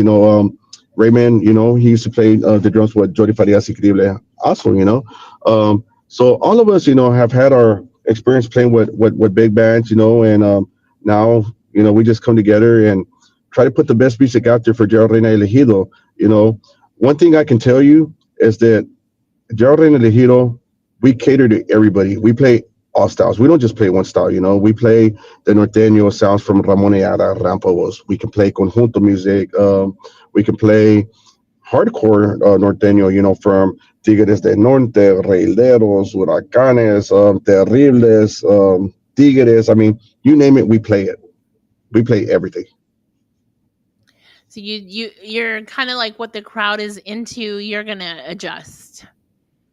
Raymond, he used to play the drums with Jody Farias Increíble also. So all of us, have had our experience playing with big bands, and now, we just come together and try to put the best music out there for Gerald Reyna Elegido. You know, One thing I can tell you is that Gerald Reyna Elegido, we cater to everybody. We play all styles. We don't just play one style. We play the norteño sounds from Ramon Ayala, Rampagos. We can play conjunto music. We can play hardcore norteño, from Tigres del Norte, Reileros, Huracanes, Terribles, Tigres. I mean, you name it, we play it. We play everything. So you're kind of like what the crowd is into, you're gonna adjust.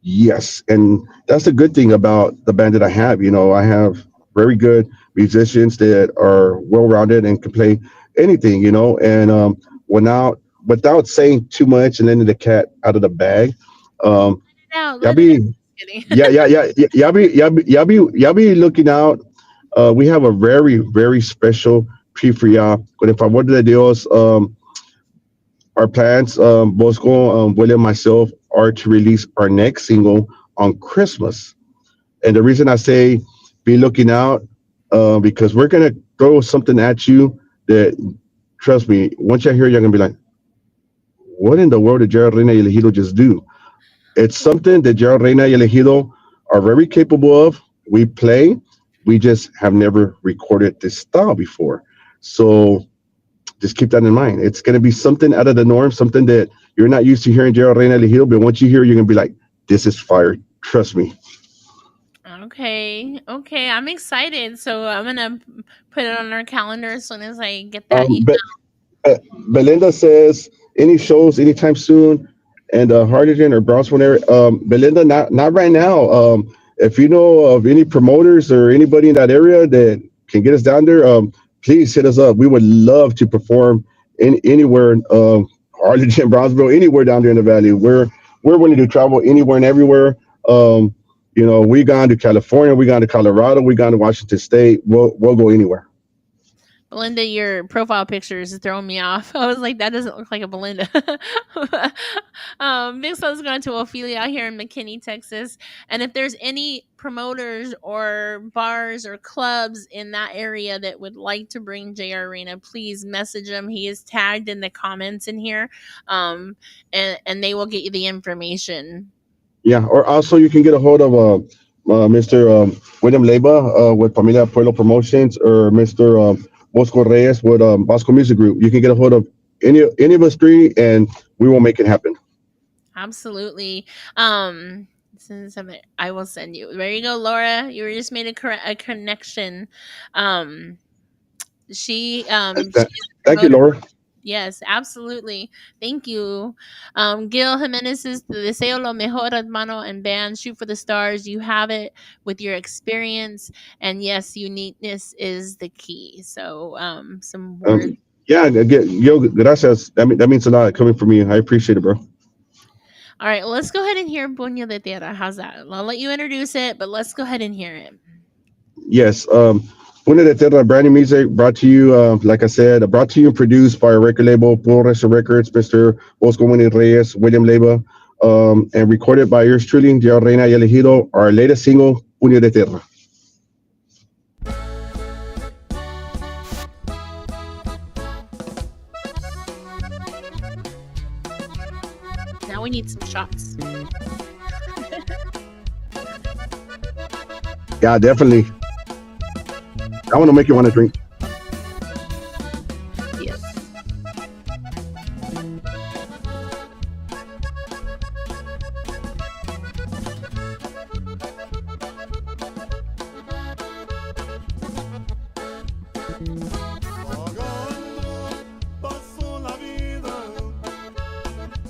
Yes, and that's the good thing about the band that I have. I have very good musicians that are well rounded and can play anything. And without saying too much and letting the cat out of the bag, um, Now y'all let it out. be Just kidding. yeah yeah yeah yeah y'all be looking out. We have a very very special treat for y'all. But if I wanted to Dios, our plans, Bosco, William, myself, are to release our next single on Christmas. And the reason I say be looking out, because we're gonna throw something at you that, trust me, once you hear it, you're gonna be like, "What in the world did Gerald Reyna y Elegido just do?" It's something that Gerald Reyna y Elegido are very capable of. We play, we just have never recorded this style before. So just keep that in mind. It's going to be something out of the norm, something that you're not used to hearing Gerald Reyna Elegido, but once you hear it, you're going to be like, this is fire. Trust me. Okay, okay, I'm excited. So I'm gonna put it on our calendar as soon as I get that. Um, but Uh, Belinda says any shows anytime soon, and Hardingen or Brownsville area. Belinda, not right now. If you know of any promoters or anybody in that area that can get us down there, please hit us up. We would love to perform anywhere, Harlingen, Brownsville, anywhere down there in the valley. We're willing to travel anywhere and everywhere. We gone to California, we gone to Colorado, we gone to Washington State. We'll go anywhere. Belinda, your profile picture is throwing me off. I was like, that doesn't look like a Belinda. Big Sun's going to Ophelia out here in McKinney, Texas. And if there's any promoters or bars or clubs in that area that would like to bring JR Arena, please message him. He is tagged in the comments in here. And they will get you the information. Yeah, or also you can get a hold of Mr. William Leyva with Familia Pueblo Promotions, or Mr. Bosco Reyes with Bosco Music Group. You can get a hold of any of us three, and we will make it happen. Absolutely. Since I will send you. There you go, Laura. You were just made a connection. Um, she That, is a thank you, promoter. Laura. Yes, absolutely. Thank you. Gil Jimenez is the Deseo lo mejor, hermano, and band. Shoot for the stars. You have it with your experience. And yes, uniqueness is the key. So, some words. Yeah, yo, gracias. That means a lot coming from you. I appreciate it, bro. All right, let's go ahead and hear Puño de Tierra. How's that? I'll let you introduce it, but let's go ahead and hear it. Yes. Una de Terra, brand new music brought to you, like I said, brought to you and produced by our record label, Flores Records, Mr. Bosco Winnie Reyes, William Leyva, and recorded by yours truly, Reyna y Elegido, our latest single, Puño de Terra. Now we need some shots. Yeah, definitely. I want to make you want to drink. Yes. Vagando paso la vida,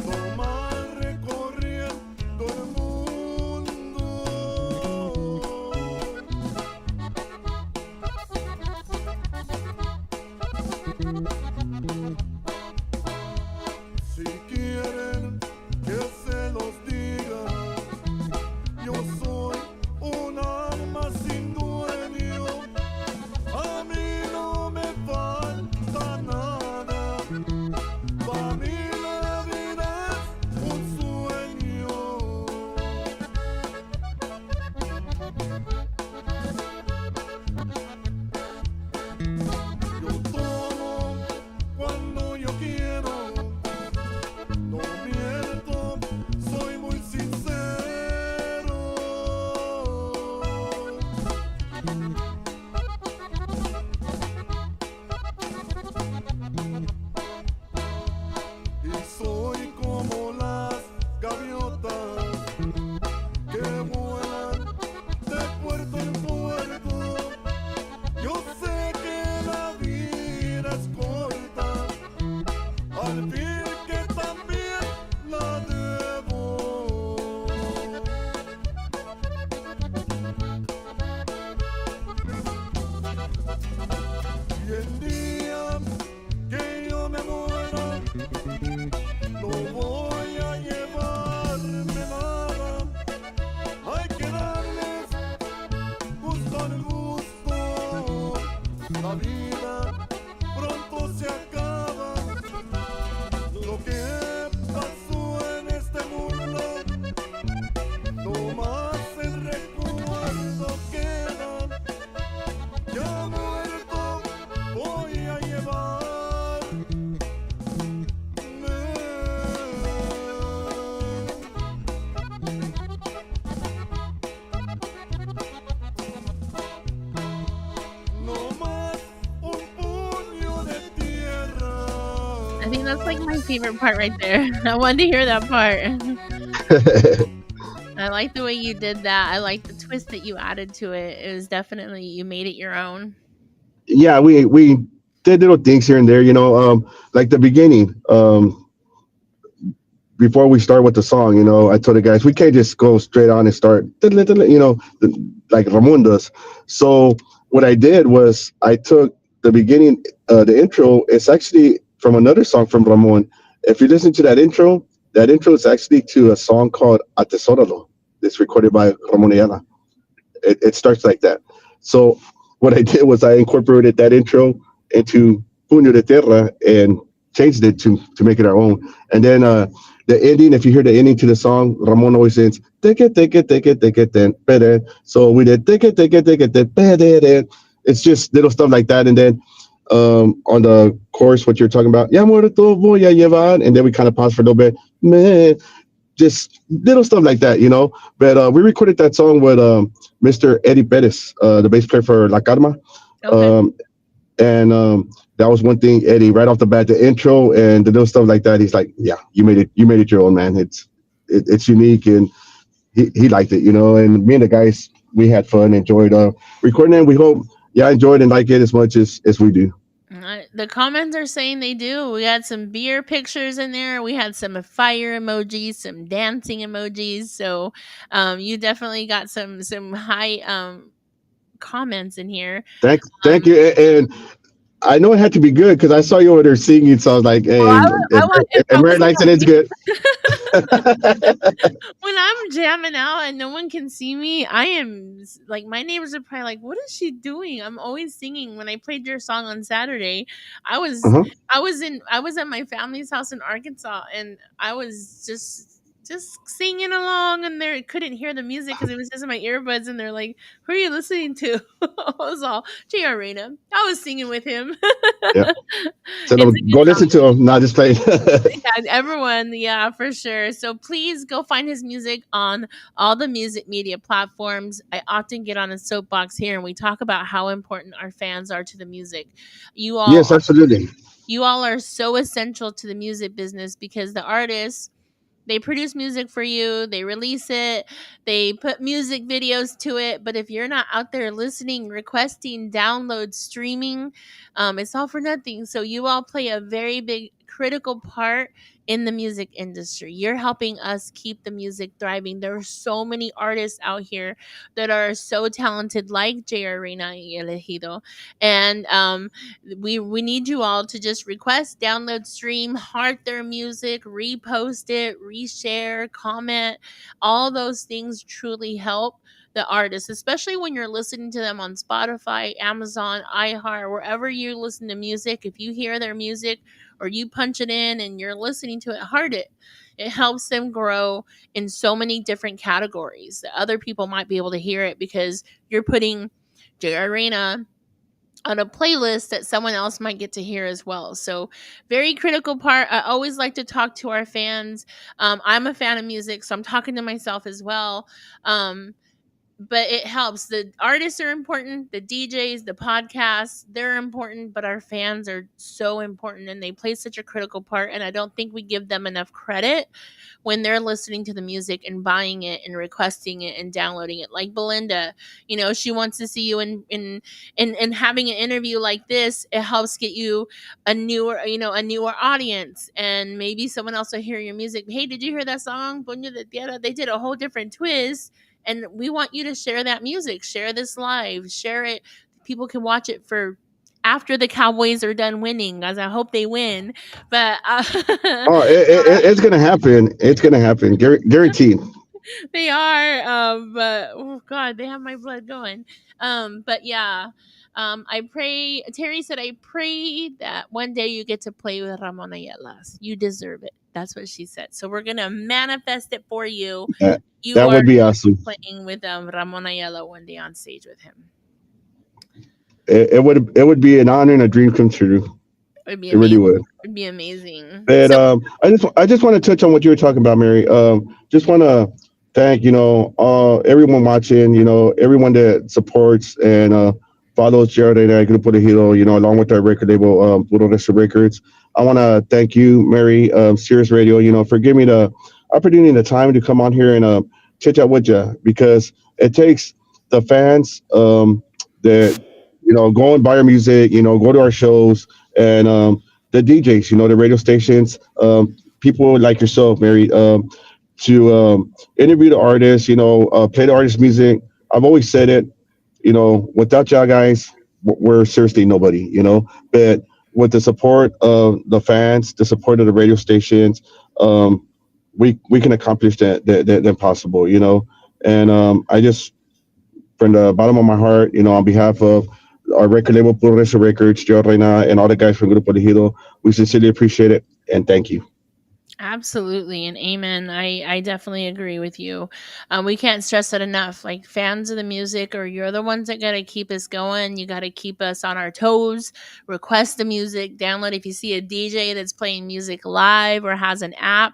nomás recorriendo el mundo. Si quieren que se los diga, yo soy un alma sin dueño. A mí no me falta nada. Para mí la vida es un sueño. Yo tomo cuando yo quiero. No miento, soy muy sincero. Y soy como las gaviotas que vuelan de puerto en puerto. Yo sé que la vida es corta, al fin que también la debo. Y el día que yo me muera, no voy a llevarme nada. Hay que darles gusto al gusto. La vida pronto se acaba. Lo que pasó en este mundo, no más el recuerdo queda. Ya muerto voy a llevar. No más un puño de I tierra. think that's like my favorite part right there. I wanted to hear that part. I like the way you did that. I like the twist that you added to it. It was definitely you made it your own. Yeah, we did little things here and there, like the beginning. Before we start with the song, I told the guys we can't just go straight on and start, like Ramon does. So what I did was I took the beginning, the intro. It's actually from another song from Ramon. If you listen to that intro is actually to a song called Atesoralo. It's recorded by Ramon Ayala. It starts like that. So what I did was I incorporated that intro into Puño de Tierra and changed it to make it our own. And then the ending, if you hear the ending to the song, Ramon always says take it, then pere. So we did take it, then pere. It's just little stuff like that. And then on the chorus, what you're talking about, ya muerto voy a llevar, and then we kind of pause for a little bit. Man, just little stuff like that, But we recorded that song with Mr. Eddie Perez, the bass player for La Karma. Okay. Um, and that was one thing, Eddie, right off the bat, the intro and the little stuff like that. He's like, "Yeah, you made it your own, man. It's unique," and he liked it, And me and the guys, we had fun, enjoyed recording it. We hope, yeah, enjoyed and like it as much as we do. The comments are saying they do. We had some beer pictures in there. We had some fire emojis, some dancing emojis. So, you definitely got some high comments in here. Thank Um, you, and I know it had to be good because I saw you over there singing, so I was like, well, "Hey, I want if if I Mary wasn't likes it, it's a good." When I'm jamming out and no one can see me, I am like my neighbors are probably like, "What is she doing?" I'm always singing. When I played your song on Saturday, I was Uh-huh. I was at my family's house in Arkansas, and I was just singing along, and they couldn't hear the music because it was just in my earbuds, and they're like, "Who are you listening to?" I was all J.R. Reyna. I was singing with him. Yeah. So It's a go good listen song. to him. Not just play. Yeah, everyone, yeah, for sure. So please go find his music on all the music media platforms. I often get on a soapbox here and we talk about how important our fans are to the music. You all Yes, are absolutely. you all are so essential to the music business because the artists they produce music for you, they release it, they put music videos to it. But if you're not out there listening, requesting, download, streaming, it's all for nothing. So you all play a very big critical part in the music industry. You're helping us keep the music thriving. There are so many artists out here that are so talented, like J.R. Reyna y Elegido. And we need you all to just request, download, stream, heart their music, repost it, reshare, comment. All those things truly help the artists, especially when you're listening to them on Spotify, Amazon, iHeart, wherever you listen to music. If you hear their music or you punch it in and you're listening to it, heart it. It helps them grow in so many different categories that other people might be able to hear it because you're putting J Arena on a playlist that someone else might get to hear as well. So, very critical part. I always like to talk to our fans. I'm a fan of music, so I'm talking to myself as well. Um, but it helps. The artists are important, the DJs, the podcasts, they're important, but our fans are so important and they play such a critical part. And I don't think we give them enough credit when they're listening to the music and buying it and requesting it and downloading it. Like Belinda, you know, she wants to see you in having an interview like this. It helps get you a newer audience, and maybe someone else will hear your music. Hey, did you hear that song? Puño de Tierra? They did a whole different twist, and we want you to share that music. Share this live. Share it. People can watch it for after the Cowboys are done winning, as I hope they win. But Oh, it's gonna happen. It's gonna happen. Guaranteed. they are, but oh god, they have my blood going. But yeah, I pray. Terry said, "I pray that one day you get to play with Ramon Ayala. You deserve it." That's what she said. So we're gonna manifest it for you. That, You that are would be awesome. playing with Ramon Ayala one day on stage with him. It would be an honor and a dream come true. It'd be It really amazing. would. It'd be amazing. But So I just want to touch on what you were talking about, Mary. Just want to thank everyone watching. Everyone that supports and follows Jared and I, Grupo de Hilo. Along with our record label, Puro Resto Records. I want to thank you, Mary, Sirius Radio. For giving me the opportunity and the time to come on here and chit chat with you because it takes the fans that go and buy our music. Go to our shows and the DJs, the radio stations, people like yourself, Mary, to interview the artists, play the artist music. I've always said it, without y'all guys, we're seriously nobody, but with the support of the fans, the support of the radio stations, um, we can accomplish the impossible, and I just, from the bottom of my heart, on behalf of our record label, Progreso Records, Joe Reyna, and all the guys from Grupo de Hilo, we sincerely appreciate it and thank you. absolutely, and amen. I definitely agree with you. We can't stress it enough. Like fans of the music, or you're the ones that gotta keep us going. You gotta keep us on our toes. Request the music, download. If you see a DJ that's playing music live or has an app,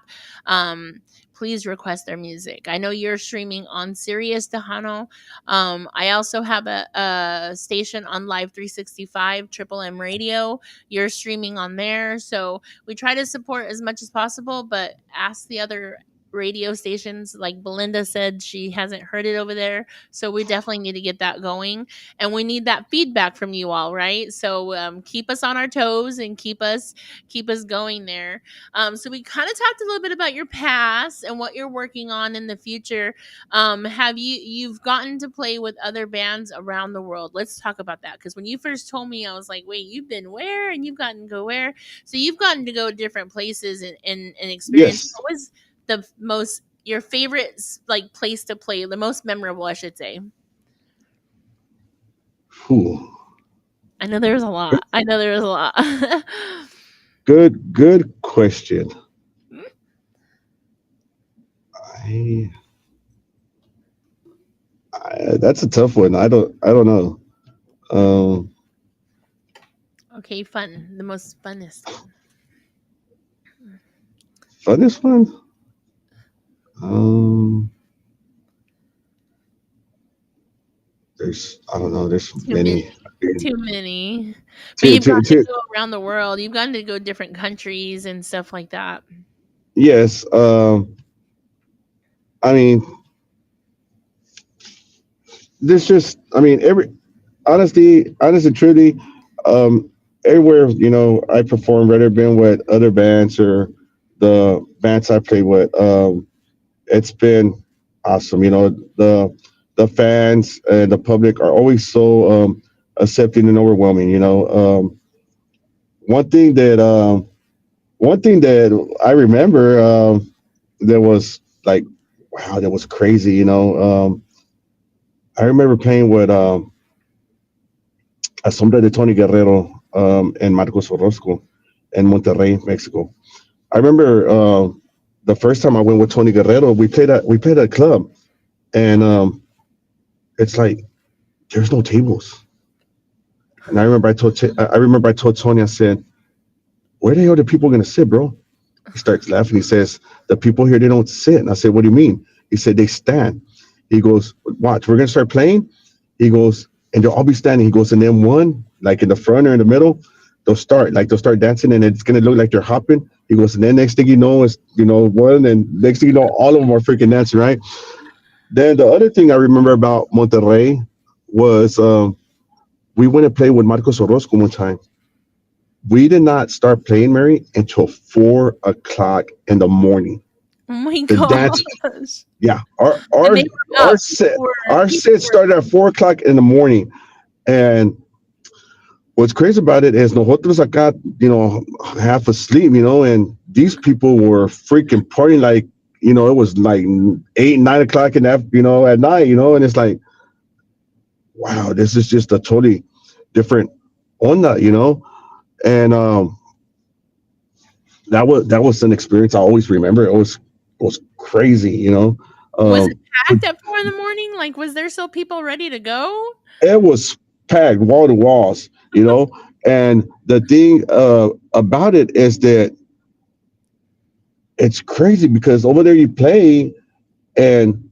please request their music. I know you're streaming on Sirius Tejano. I also have a station on Live 365 Triple M Radio. You're streaming on there, so we try to support as much as possible, but ask the other radio stations. Like Belinda said, she hasn't heard it over there, so we definitely need to get that going, and we need that feedback from you all, right? So keep us on our toes and keep us going there. So we kind of talked a little bit about your past and what you're working on in the future. Have you've gotten to play with other bands around the world? Let's talk about that, because when you first told me, I was like, wait, you've been where, and you've gotten to go where? So you've gotten to go different places and experience. Yes. most your favorite like place to play, the most memorable, I should say. Whew. I know there's a lot. I know there's a lot. Good question. I, that's a tough one. I don't know. Um, Okay, fun. The most funnest one. Funnest one. Um, there's I don't know. There's Too many. many. I mean, Too many. But to, you've to, gotten to to, go around the world. You've gotten to go different countries and stuff like that. yes. I mean, this just. I mean, honest and truly, um, everywhere I perform, whether it been with other bands or the bands I play with, it's been awesome. The fans and the public are always so accepting and overwhelming. One thing that one thing that I remember that was like, wow, that was crazy. I remember playing with a Sombra de Tony Guerrero and Marcos Orozco in Monterrey, Mexico. I remember the first time I went with Tony Guerrero, we played at a club, and it's like there's no tables. And I remember I told Tony, I said, "Where the hell are the people gonna sit, bro?" He starts laughing. He says, "The people here, they don't sit." And I said, "What do you mean?" He said, "They stand." He goes, "Watch, we're gonna start playing." He goes, "And they'll all be standing." He goes, "And then one, like in the front or in the middle, they'll start dancing, and it's gonna look like they're hopping." He goes, "And then next thing you know is one, and next thing you know, all of them are freaking dancing, right?" Then the other thing I remember about Monterrey was we went and played with Marcos Orozco one time. We did not start playing, Mary, until 4 o'clock in the morning. Oh my The dance, gosh. yeah, our And our they were our up. set Were our people set were started at 4 o'clock in the morning. And what's crazy about it is nosotros acá, half asleep, and these people were freaking partying like, it was like 8, 9 o'clock at night, and it's like, wow, this is just a totally different onda. And that was an experience I always remember. It was crazy. was it Um, packed at 4 in the morning? Like, was there still people ready to go? it was packed wall to walls. And the thing about it is that it's crazy because over there you play, and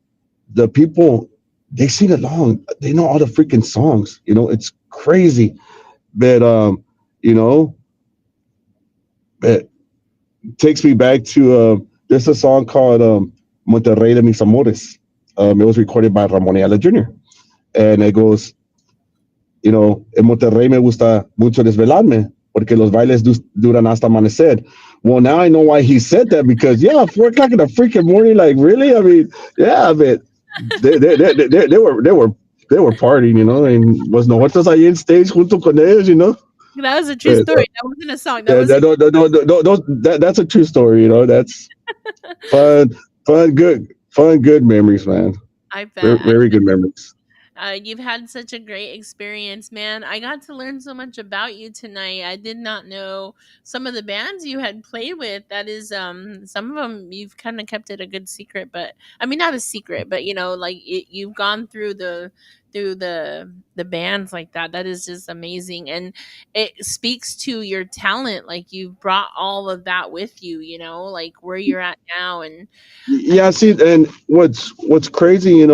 the people, they sing along. They know all the freaking songs. It's crazy. But you know, it takes me back to there's a song called Monterrey de mis amores. It was recorded by Ramon Ayala Jr. And it goes, en Monterrey me gusta mucho desvelarme porque los bailes duran hasta amanecer. Well, now I know why he said that, because, yeah, 4 o'clock in the freaking morning, like, really? I mean, yeah, but they were partying, and was nosotros ahí en stage junto con ellos. That was a true But, story. That wasn't a song. That was a that's a true story. That's fun, good memories, man. I Very, bet. very good memories. You've had such a great experience, man. I got to learn so much about you tonight. I did not know some of the bands you had played with. That is, some of them you've kind of kept it a good secret, but I mean, not a secret, but like you've gone through the bands like that. That is just amazing, and it speaks to your talent. Like you've brought all of that with you. Like where you're at now, and Yeah, see, and what's crazy,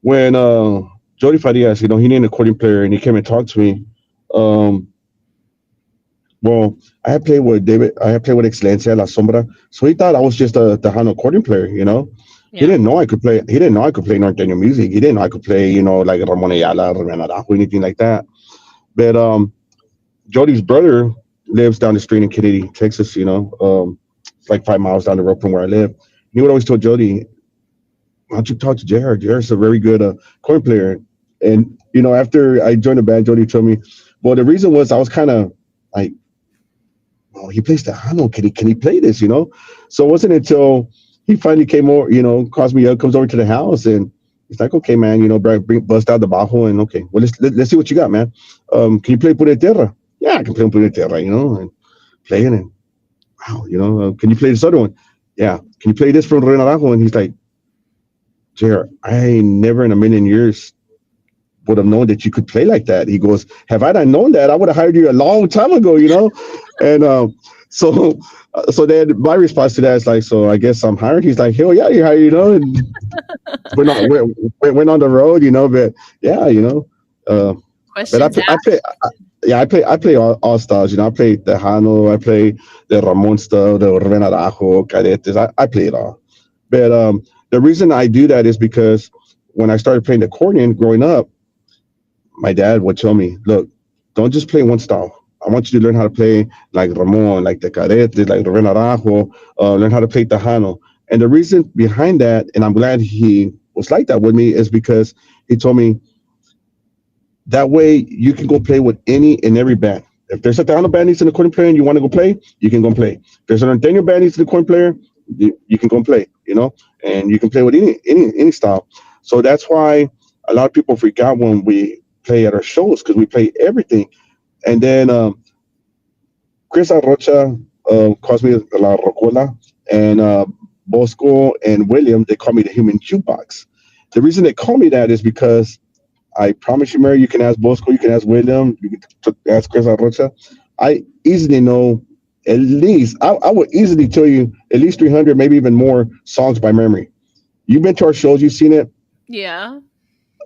when Jody Farias, he needed an accordion player, and he came and talked to me. Um, well, I had played with Excelencia La Sombra, so he thought I was just a Tejano accordion player. He yeah. didn't know I could play. He didn't know I could play norteño music. He didn't know I could play, like Ramon Ayala, Reyna, or anything like that. But Jody's brother lives down the street in Kennedy, Texas. It's like 5 miles down the road from where I live. He would always tell Jody, "Why don't you talk to Jared? Jared's a very good corn player." And after I joined the band, Jody told me, well, the reason was I was kind of like, oh, he plays the Hano. Can he play this? So it wasn't until he finally came over, calls me up, comes over to the house, and he's like, okay, man, bust out the bajo, and okay, well, let's see what you got, man. Can you play Puneterra? Yeah, I can play Puneterra, and playing, and wow, can you play this other one? Yeah, can you play this from Reyna? And he's like, Jer, I never in a million years would have known that you could play like that. He goes, have I not known that, I would have hired you a long time ago. And so so then my response to that is like, so I guess I'm hired. He's like, hell yeah, you're hired. And went on the road, but yeah, uh, but Questions I play. asked. Yeah, I play all styles. I play the Hano, I play the Ramon style, the Renarajo, Cadetes. I play it all. But the reason I do that is because when I started playing the accordion growing up, my dad would tell me, look, don't just play one style. I want you to learn how to play like Ramon, like the Cadetes, like the Renarajo, learn how to play Tejano. And the reason behind that, and I'm glad he was like that with me, is because he told me that way you can go play with any and every band. If there's a Tejano band needs an accordion player and you want to go play, you can go play. If there's an Antonio band needs an accordion player, you can go play, and you can play with any style. So that's why a lot of people freak out when we play at our shows because we play everything. And then Chris Arrocha calls me La Rocola, and Bosco and William, they call me the human jukebox. The reason they call me that is because I promise you, Mary, you can ask Bosco, you can ask William, you can ask Chris Arrocha. I easily know at least, I would easily tell you at least 300, maybe even more songs by memory. You've been to our shows, you've seen it. Yeah.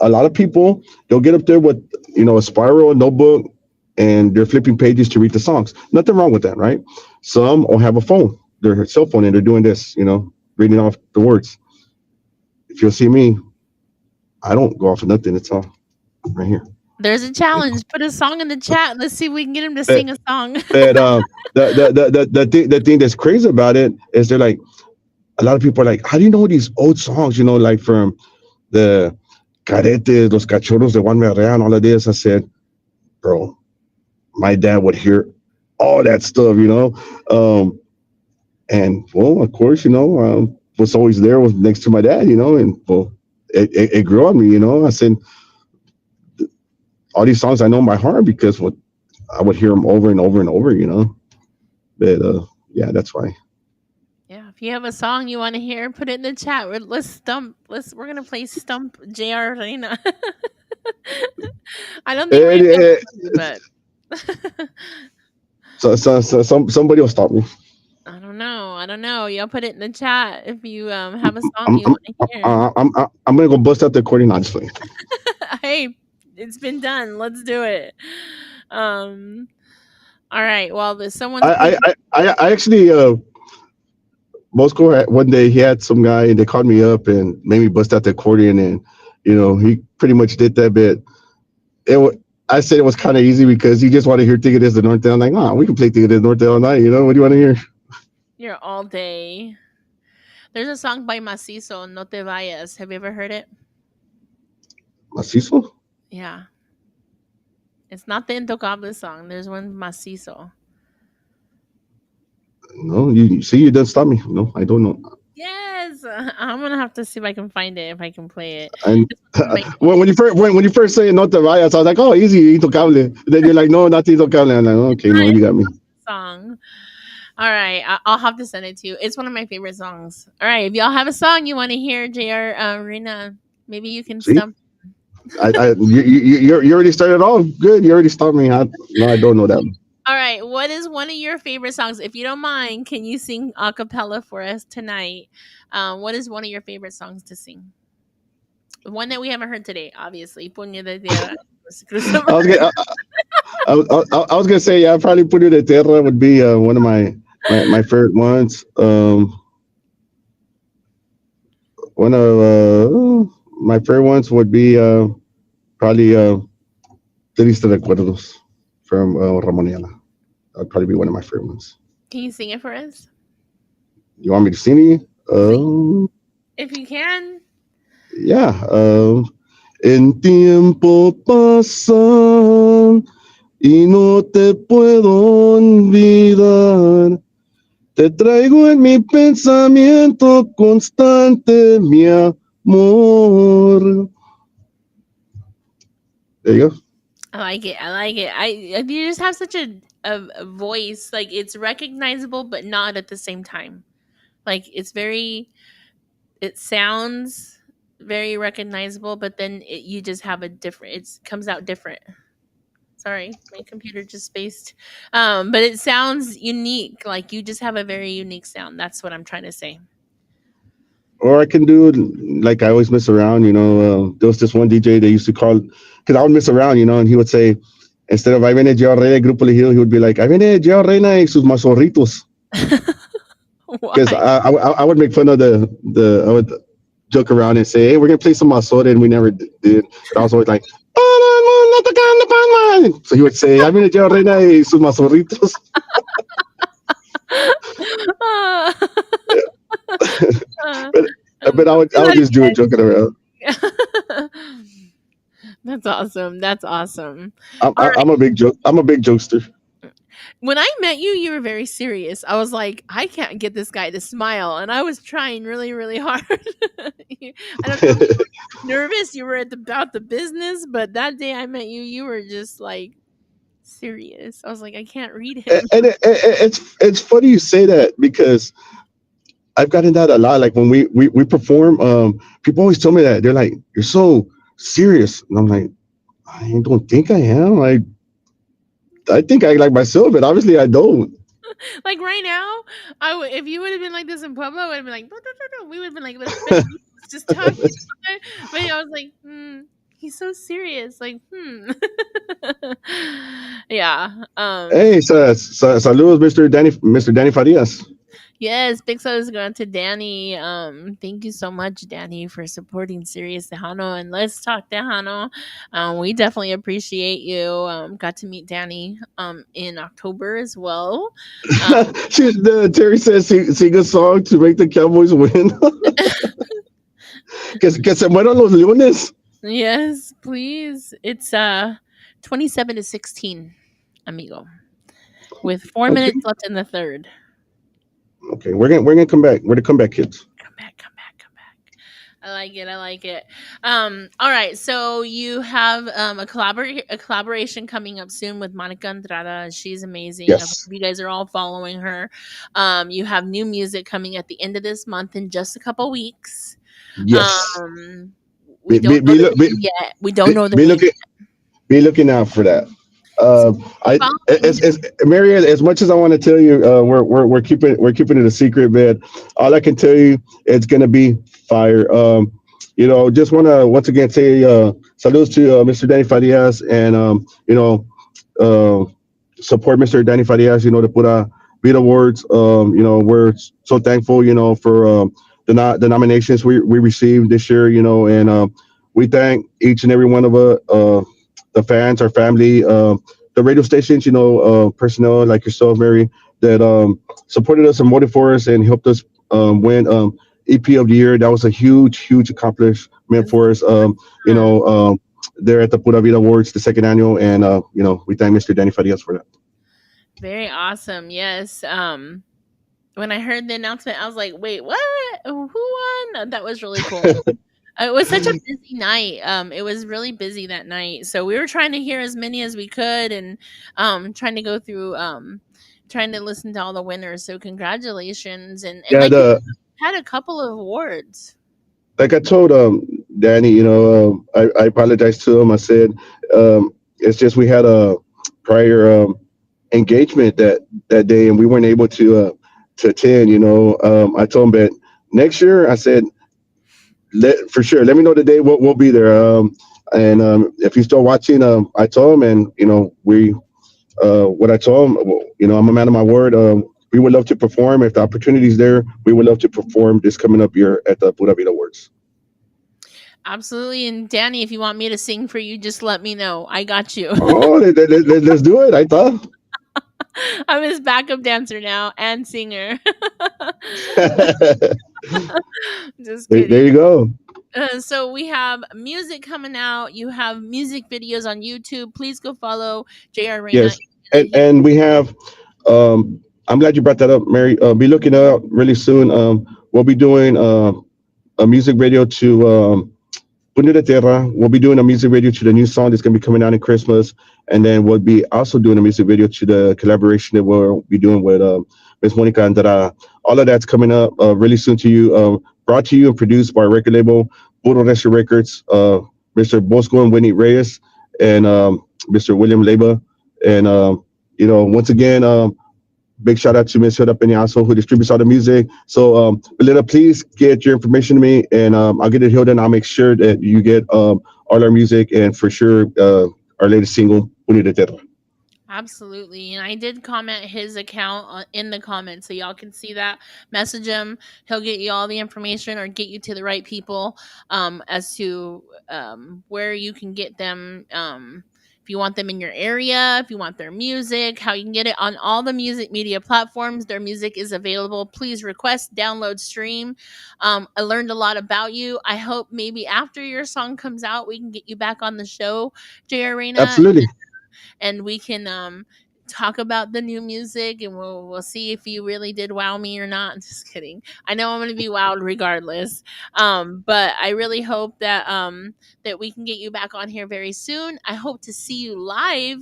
A lot of people, they'll get up there with, a spiral, a notebook, and they're flipping pages to read the songs. Nothing wrong with that, right? Some will have a phone, their cell phone, and they're doing this, reading off the words. If you'll see me, I don't go off of nothing. It's all right here. There's a challenge. Put a song in the chat. Let's see if we can get him to But, sing a song. but the thing that's crazy about it is they're like, a lot of people are like, how do you know these old songs, like from the Caretes, Los Cachorros de Juan Merrea, and all of this? I said, bro, my dad would hear all that stuff. And well, of course, was always there was next to my dad, and well, it grew on me. I said, all these songs I know by heart because what I would hear them over and over and over. But yeah, that's why. Yeah, if you have a song you want to hear, put it in the chat. Let's stump. We're gonna play Stump J.R. Reina. I don't think we're Eh, gonna eh, be able to, but somebody will stop me. I don't know. I don't know. Y'all put it in the chat if you have a song I'm you I'm want to hear. I'm gonna go bust out the accordion honestly. Hey, it's been done. Let's do it. Um. All right. Well, there's someone's I putting. I I actually Moscow one day he had some guy and they called me up and made me bust out the accordion, and he pretty much did that bit. I said it was kind of easy because he just wanted to hear Tigres de Norte. I'm like, we can play Tigres de Norte all night. What do you want to hear? You're all day. There's a song by Macizo, No Te Vayas. Have you ever heard it? Macizo? Yeah. It's not the Intocable song. There's one Macizo. No, you see, you done stop me. No, I don't know. Yes. I'm going to have to see if I can find it, if I can play it. And It's one of my when you first say no te vayas, I was like, oh, easy, intocable. Then you're like, no, not intocable. I'm like, okay, no, you got me. song. All right. I'll have to send it to you. It's one of my favorite songs. All right. If y'all have a song you want to hear, JR, Rena, maybe you can See, stump. you already started off good. You already stopped me. No, I don't know that. All right. What is one of your favorite songs? If you don't mind, can you sing a cappella for us tonight? What is one of your favorite songs to sing? One that we haven't heard today, obviously. Puño de tierra. I was gonna, I was gonna say, yeah, probably put it at Terra would be one of my favorite ones. One of my favorite ones would be probably Triste Recuerdos from Ramoniana. That'd probably be one of my favorite ones. Can you sing it for us? You want me to sing it? Sing if you can. Yeah. En tiempo pasan y no te puedo olvidar. Te traigo en mi pensamiento constante, mi amor. There you go. I like it. I like it. You just have such a voice. Like it's recognizable, but not at the same time. Like it's very. It sounds very recognizable, but then you just have a different. It comes out different. Sorry, my computer just spaced. But it sounds unique. Like you just have a very unique sound. That's what I'm trying to say. Or I can do like I always mess around. There was this one DJ they used to call because I would mess around, and he would say instead of "Ahí viene Gio Reyna Grupo Legio," he would be like "Ahí viene Gio Reyna y sus mazorritos." Because Why? I would make fun of the I would joke around and say, "Hey, we're gonna play some mazorra," and we never did. But I was always like, so he would say, "Ahí viene Gio Reyna y sus mazorritos." Uh, uh, but but let's do I would that just do it joking around. again. That's awesome. That's awesome. All I'm a right. big joke. I'm a big jokester. When I met you, you were very serious. I was like, I can't get this guy to smile, and I was trying really, really hard. I don't know if you were nervous, you were about the business, but that day I met you, you were just like serious. I was like, I can't read him. And it's funny you say that because I've gotten that a lot. Like when we perform, people always tell me that they're like, "You're so serious," and I'm like, I don't think I am. I think I like myself, but obviously I don't. Like right now, if you would have been like this in Pueblo, I would have been like, "No, no, no, no." We would have been like best friends, just talking. But I was like, he's so serious. Like, yeah. Hey, saludos, Mr. Danny Farias. Yes, big shout going to Danny. Thank you so much, Danny, for supporting Serious Tejano and Let's Talk Tejano. We definitely appreciate you. Got to meet Danny in October as well. Um, Terry says, sing a song to make the Cowboys win. Que se mueran los lunes. yes, please. It's 27-16, amigo, with 4 minutes Okay, left in the third. okay, we're gonna come back. We're the comeback kids. Come back, come back, come back. I like it. I like it. All right. So you have a collaboration coming up soon with Monica Andrada. She's amazing. I hope Yes, you guys are all following her. You have new music coming at the end of this month in just a couple weeks. yes. Um, we don't know the name yet. We don't know the Be name. looking be looking out for that. So I follow, as Mary, as much as I want to tell you, we're keeping it a secret, man. All I can tell you, it's gonna be fire. Just want to once again say salutes to Mr. Danny Farias and uh, support Mr. Danny Farias. The Pura Vida Awards. We're so thankful, for the nominations we received this year. And we thank each and every one of the fans, our family, the radio stations, personnel like yourself, Mary, that supported us and voted for us and helped us win EP of the year. That was a huge, huge accomplishment for us. There at the Pura Vida Awards, the second annual, and we thank Mr. Danny Farias for that. very awesome. Yes. When I heard the announcement, I was like, "Wait, what? Who won?" That was really cool. It was such a busy night. It was really busy that night, so we were trying to hear as many as we could, and trying to go through, trying to listen to all the winners. So congratulations, and Yeah, like you had a couple of awards. like I told Danny, I apologized to him. I said it's just we had a prior engagement that day, and we weren't able to attend. I told him that next year. I said for sure. Let me know the day. We'll be there. And if he's still watching, I told him, and we what I told him. Well, I'm a man of my word. We would love to perform if the opportunity's there. We would love to perform this coming up year at the Pura Vida Awards. Absolutely, and Danny, if you want me to sing for you, just let me know. I got you. Oh, let's do it. I thought. I'm his backup dancer now and singer. Just There kidding. you go. So we have music coming out. You have music videos on YouTube. Please go follow JR Reyna. Yes, and we have. I'm glad you brought that up, Mary. Be looking out really soon. We'll be doing a music video to Punta de Tierra. We'll be doing a music video to the new song that's going to be coming out in Christmas, and then we'll be also doing a music video to the collaboration that we'll be doing with Miss Monica Andrada. All of that's coming up really soon to you. Brought to you and produced by record label Puro Resto Records, Mr. Bosco and Winnie Reyes, and Mr. William Leba. And once again, big shout out to Miss Hilda Peñaso who distributes all the music. So, Belinda, please get your information to me, and I'll get it Hilda, and I'll make sure that you get all our music and for sure our latest single, Unida Terra. Absolutely. And I did comment his account in the comments so y'all can see that. Message him. He'll get you all the information or get you to the right people as to where you can get them. If you want them in your area, if you want their music, how you can get it on all the music media platforms. Their music is available. Please request, download, stream. I learned a lot about you. I hope maybe after your song comes out, we can get you back on the show, JR Reyna, Absolutely. and we can talk about the new music, and we'll see if you really did wow me or not. Just kidding. I know I'm gonna be wowed regardless. But I really hope that that we can get you back on here very soon. I hope to see you live.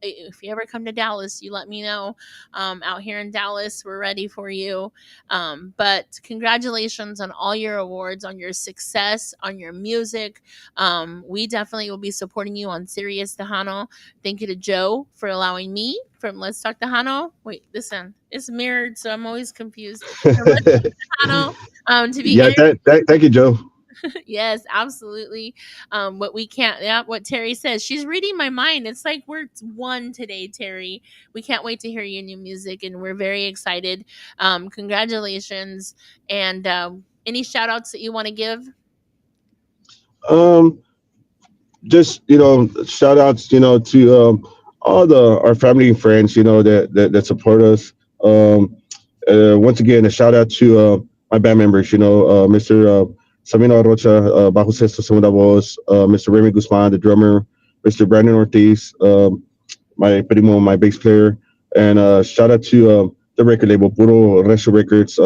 If you ever come to Dallas, you let me know. Out here in Dallas, we're ready for you. But congratulations on all your awards, on your success, on your music. We definitely will be supporting you on Sirius Tejano. Thank you to Joe for allowing me from Let's Talk Tejano. Wait, listen, it's mirrored, so I'm always confused. From Let's Talk Tejano, to be Yeah, aired. thank you, Joe. Yes, absolutely. What we can't, yeah, what Terry says. She's reading my mind. It's like we're one today, Terry. We can't wait to hear your new music, and we're very excited. Congratulations. And any shout outs that you want to give? Um, just shout outs to all the our family and friends that support us. Um, Once again, a shout out to my band members, Mr. Sabino Rocha, bajo sexto, segunda voz, Mr. Remy Guzman, the drummer, Mr. Brandon Ortiz, my primo, my bass player, and shout out to the record label, Puro Resto Records,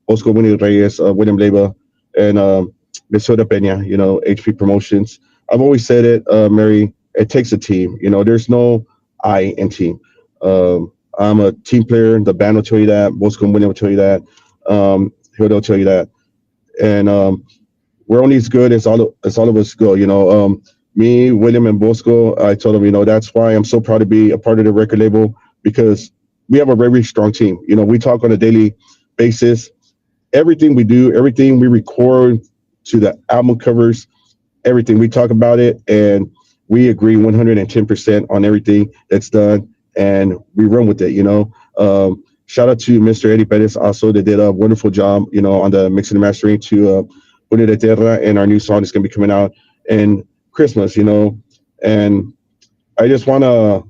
Oscar Winnie Reyes, William Leba, and Miss Hilda Peña, HP Promotions. I've always said it, Mary, it takes a team. There's no I in team. I'm a team player. The band will tell you that. Bosco and William will tell you that. Hilda will tell you that. And we're only as good as all of us go. Me, William, and Bosco. I told them, that's why I'm so proud to be a part of the record label because we have a very strong team. We talk on a daily basis. Everything we do, everything we record to the album covers, everything we talk about it, and we agree 110% on everything that's done, and we run with it. Shout out to Mr. Eddie Perez also that did a wonderful job, on the mixing and mastering to Pune de Terra, and our new song is going to be coming out in Christmas. And I just want to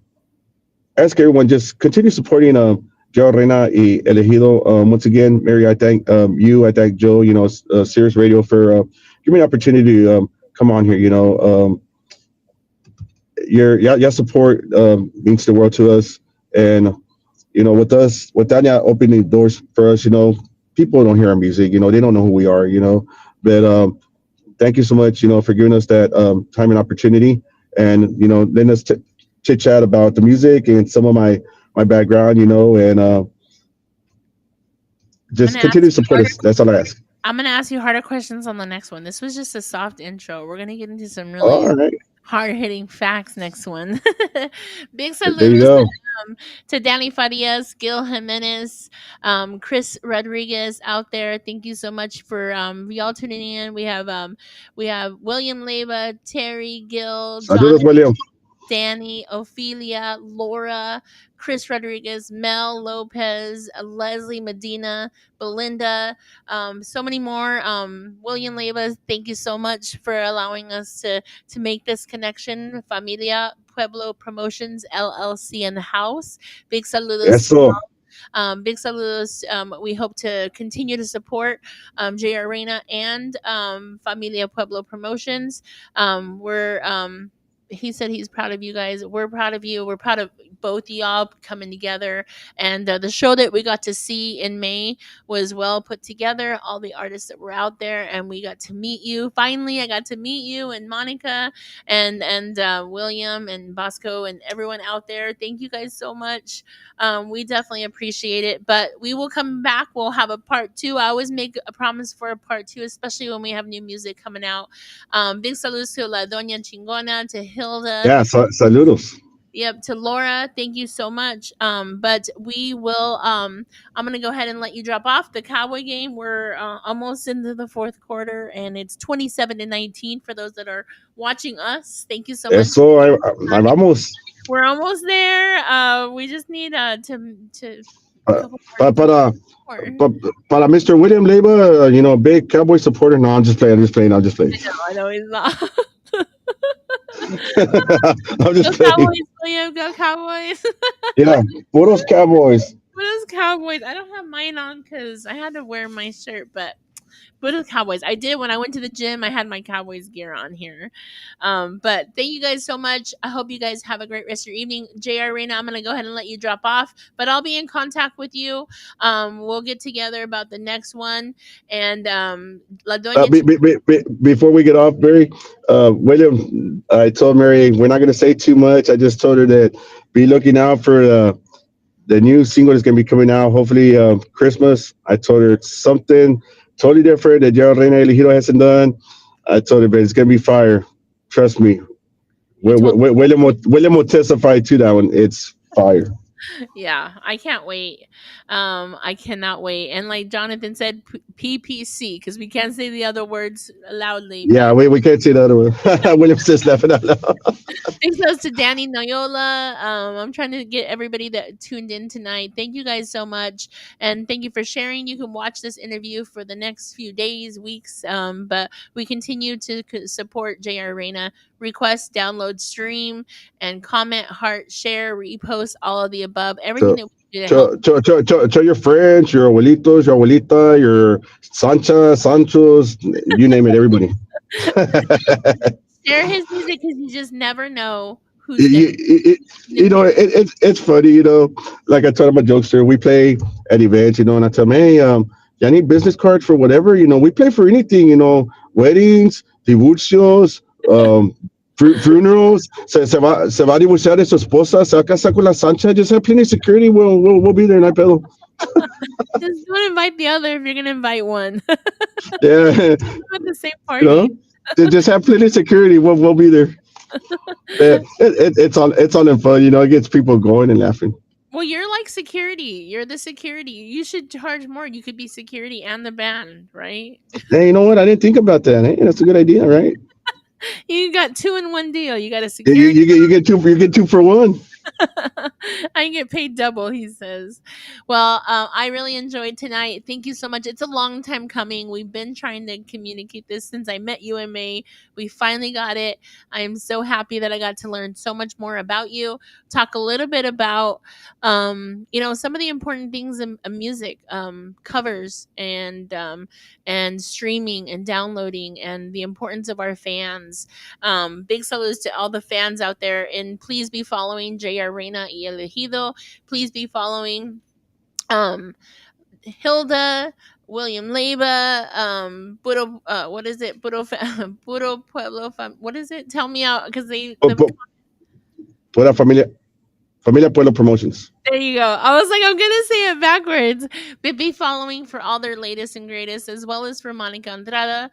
ask everyone just continue supporting Joe Reyna y Elegido. Once again, Mary, I thank you. I thank Joe. Sirius Radio for giving me the opportunity to come on here. Your support means the world to us, and with us, with Tanya opening doors for us, people don't hear our music. They don't know who we are. But thank you so much. For giving us that time and opportunity, and letting us chit chat about the music and some of my background. And I'm just gonna continue ask to you support harder. us. That's all I ask. I'm gonna ask you harder questions on the next one. This was just a soft intro. We're gonna get into some really All right, hard hitting facts next one. Big there you saludos go. to Danny Farias, Gil Jimenez, Chris Rodriguez out there. Thank you so much for y'all tuning in. We have William Leva, Terry, Gil, Saludos, Jonathan, William. Danny, Ophelia, Laura, Chris Rodriguez, Mel Lopez, Leslie Medina, Belinda, so many more. William Leva, thank you so much for allowing us to make this connection. Familia Pueblo Promotions LLC in the house. Big saludos to Eso. y'all. Big saludos. We hope to continue to support JR Reyna and Familia Pueblo Promotions. We're he said he's proud of you guys. We're proud of you. We're proud of both of y'all coming together. And the show that we got to see in May was well put together. All the artists that were out there, and we got to meet you. Finally, I got to meet you and Monica and William and Bosco and everyone out there. Thank you guys so much. We definitely appreciate it. But we will come back. We'll have a part two. I always make a promise for a part two, especially when we have new music coming out. Big saludos to La Doña Chingona, to Hilda. Yeah, saludos. Yep, to Laura, thank you so much. But we will. I'm gonna go ahead and let you drop off the Cowboy game. We're almost into the fourth quarter, and it's 27-19 for those that are watching us. Thank you so much. Eso, ahí vamos. We're almost there. We just need to a Uh, couple pa- para, more. para Mr. William Leyva, big Cowboy supporter. No, I'm just playing. I'm just playing. I'm just playing. I know he's not. I'm Go just playing. Cowboys, William. Go Cowboys. Yeah, puros Cowboys. What is Cowboys? I don't have mine on because I had to wear my shirt, but with Cowboys, I did when I went to the gym. I had my Cowboys gear on here. But thank you guys so much. I hope you guys have a great rest of your evening. JR Reyna, I'm gonna go ahead and let you drop off, but I'll be in contact with you. We'll get together about the next one. And La Doña Before we get off, Barry, William, I told Mary we're not going to say too much. I just told her that be looking out for the new single that's going to be coming out. Hopefully, Christmas. I told her it's something totally different that Gerald Reyna Elegido hasn't done. I told her, but it's going to be fire. Trust me. you told William will testify to that one. It's fire. Yeah, I can't wait. I cannot wait. And like Jonathan said, PPC, because we can't say the other words loudly. Yeah, But we can't say the other one. William's just laughing out loud. thanks goes to Danny Noyola. I'm trying to get everybody that tuned in tonight. Thank you guys so much, and thank you for sharing. You can watch this interview for the next few days, weeks. But we continue to support JR Reyna. Request, download, stream, and comment, heart, share, repost, all of the above. Everything So that we do to help. tell your friends, your abuelitos, your abuelita, your Sancha, Sanchos, you name it, everybody. Share his music because you just never know who's gonna you, it, hear it. it's funny, like I told my jokester, we play at events, and I tell them, hey, you need business cards for whatever, we play for anything, weddings, divorcios, funerals. Se va a divorciar de su esposa, se va a casar con la Sancha, just have plenty of security, we'll be there, no hay pedo. Just don't invite the other if you're gonna invite one. Yeah, At the same you know, party. just have plenty of security, we'll be there. Yeah, it's all in fun, it gets people going and laughing. Well, you're like security. You're the security. You should charge more. You could be security and the band, right? Hey, you know what? I didn't think about that. Hey, that's a good idea, right? You got two in one deal. You got a Yeah, you, security. you get two for one. I get paid double, he says. Well, I really enjoyed tonight. Thank you so much. It's a long time coming. We've been trying to communicate this since I met you in May. We finally got it. I am so happy that I got to learn so much more about you. Talk a little bit about, some of the important things in music, covers and streaming and downloading, and the importance of our fans. Big saludos to all the fans out there, and please be following JR Reyna y Elegido. Please be following um, Hilda, William Leyva, what is it? Puro Pueblo, what is it? Tell me out, because Pu- pu- Pura familia Pueblo Promotions. there you go. I was like, I'm gonna say it backwards. But be following for all their latest and greatest, as well as for Monica Andrada.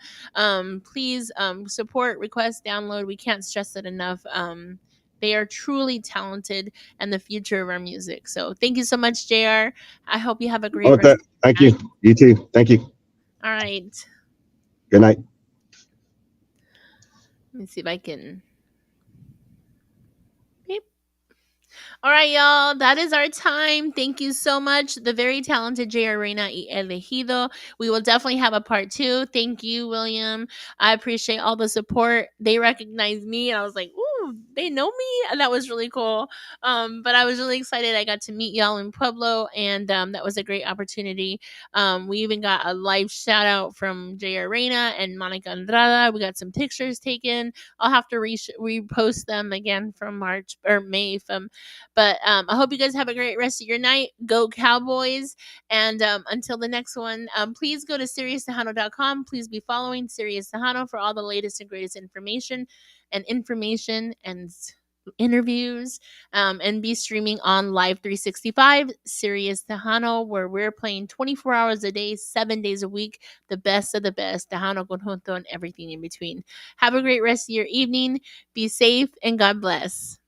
Please support, request, download. We can't stress it enough. They are truly talented and the future of our music. So thank you so much, JR. I hope you have a great Oh, rest of thank the night. you. You too. Thank you. All right. Good night. Let me see if I can. Beep. All right, y'all. That is our time. Thank you so much. The very talented J. Reyna y Elegido. We will definitely have a part two. Thank you, William. I appreciate all the support. They recognized me, and I was like, ooh, they know me, and that was really cool. But I was really excited. I got to meet y'all in Pueblo, and that was a great opportunity. We even got a live shout out from J.R. Reyna and Monica Andrada. We got some pictures taken. I'll have to repost them again from March or May. But I hope you guys have a great rest of your night. Go Cowboys! And until the next one, please go to SiriusTejano.com. Please be following Sirius Tejano for all the latest and greatest information and interviews, and be streaming on Live 365 Sirius Tejano, where we're playing 24 hours a day, 7 days a week, the best of the best, Tejano Conjunto, and everything in between. Have a great rest of your evening. Be safe and God bless.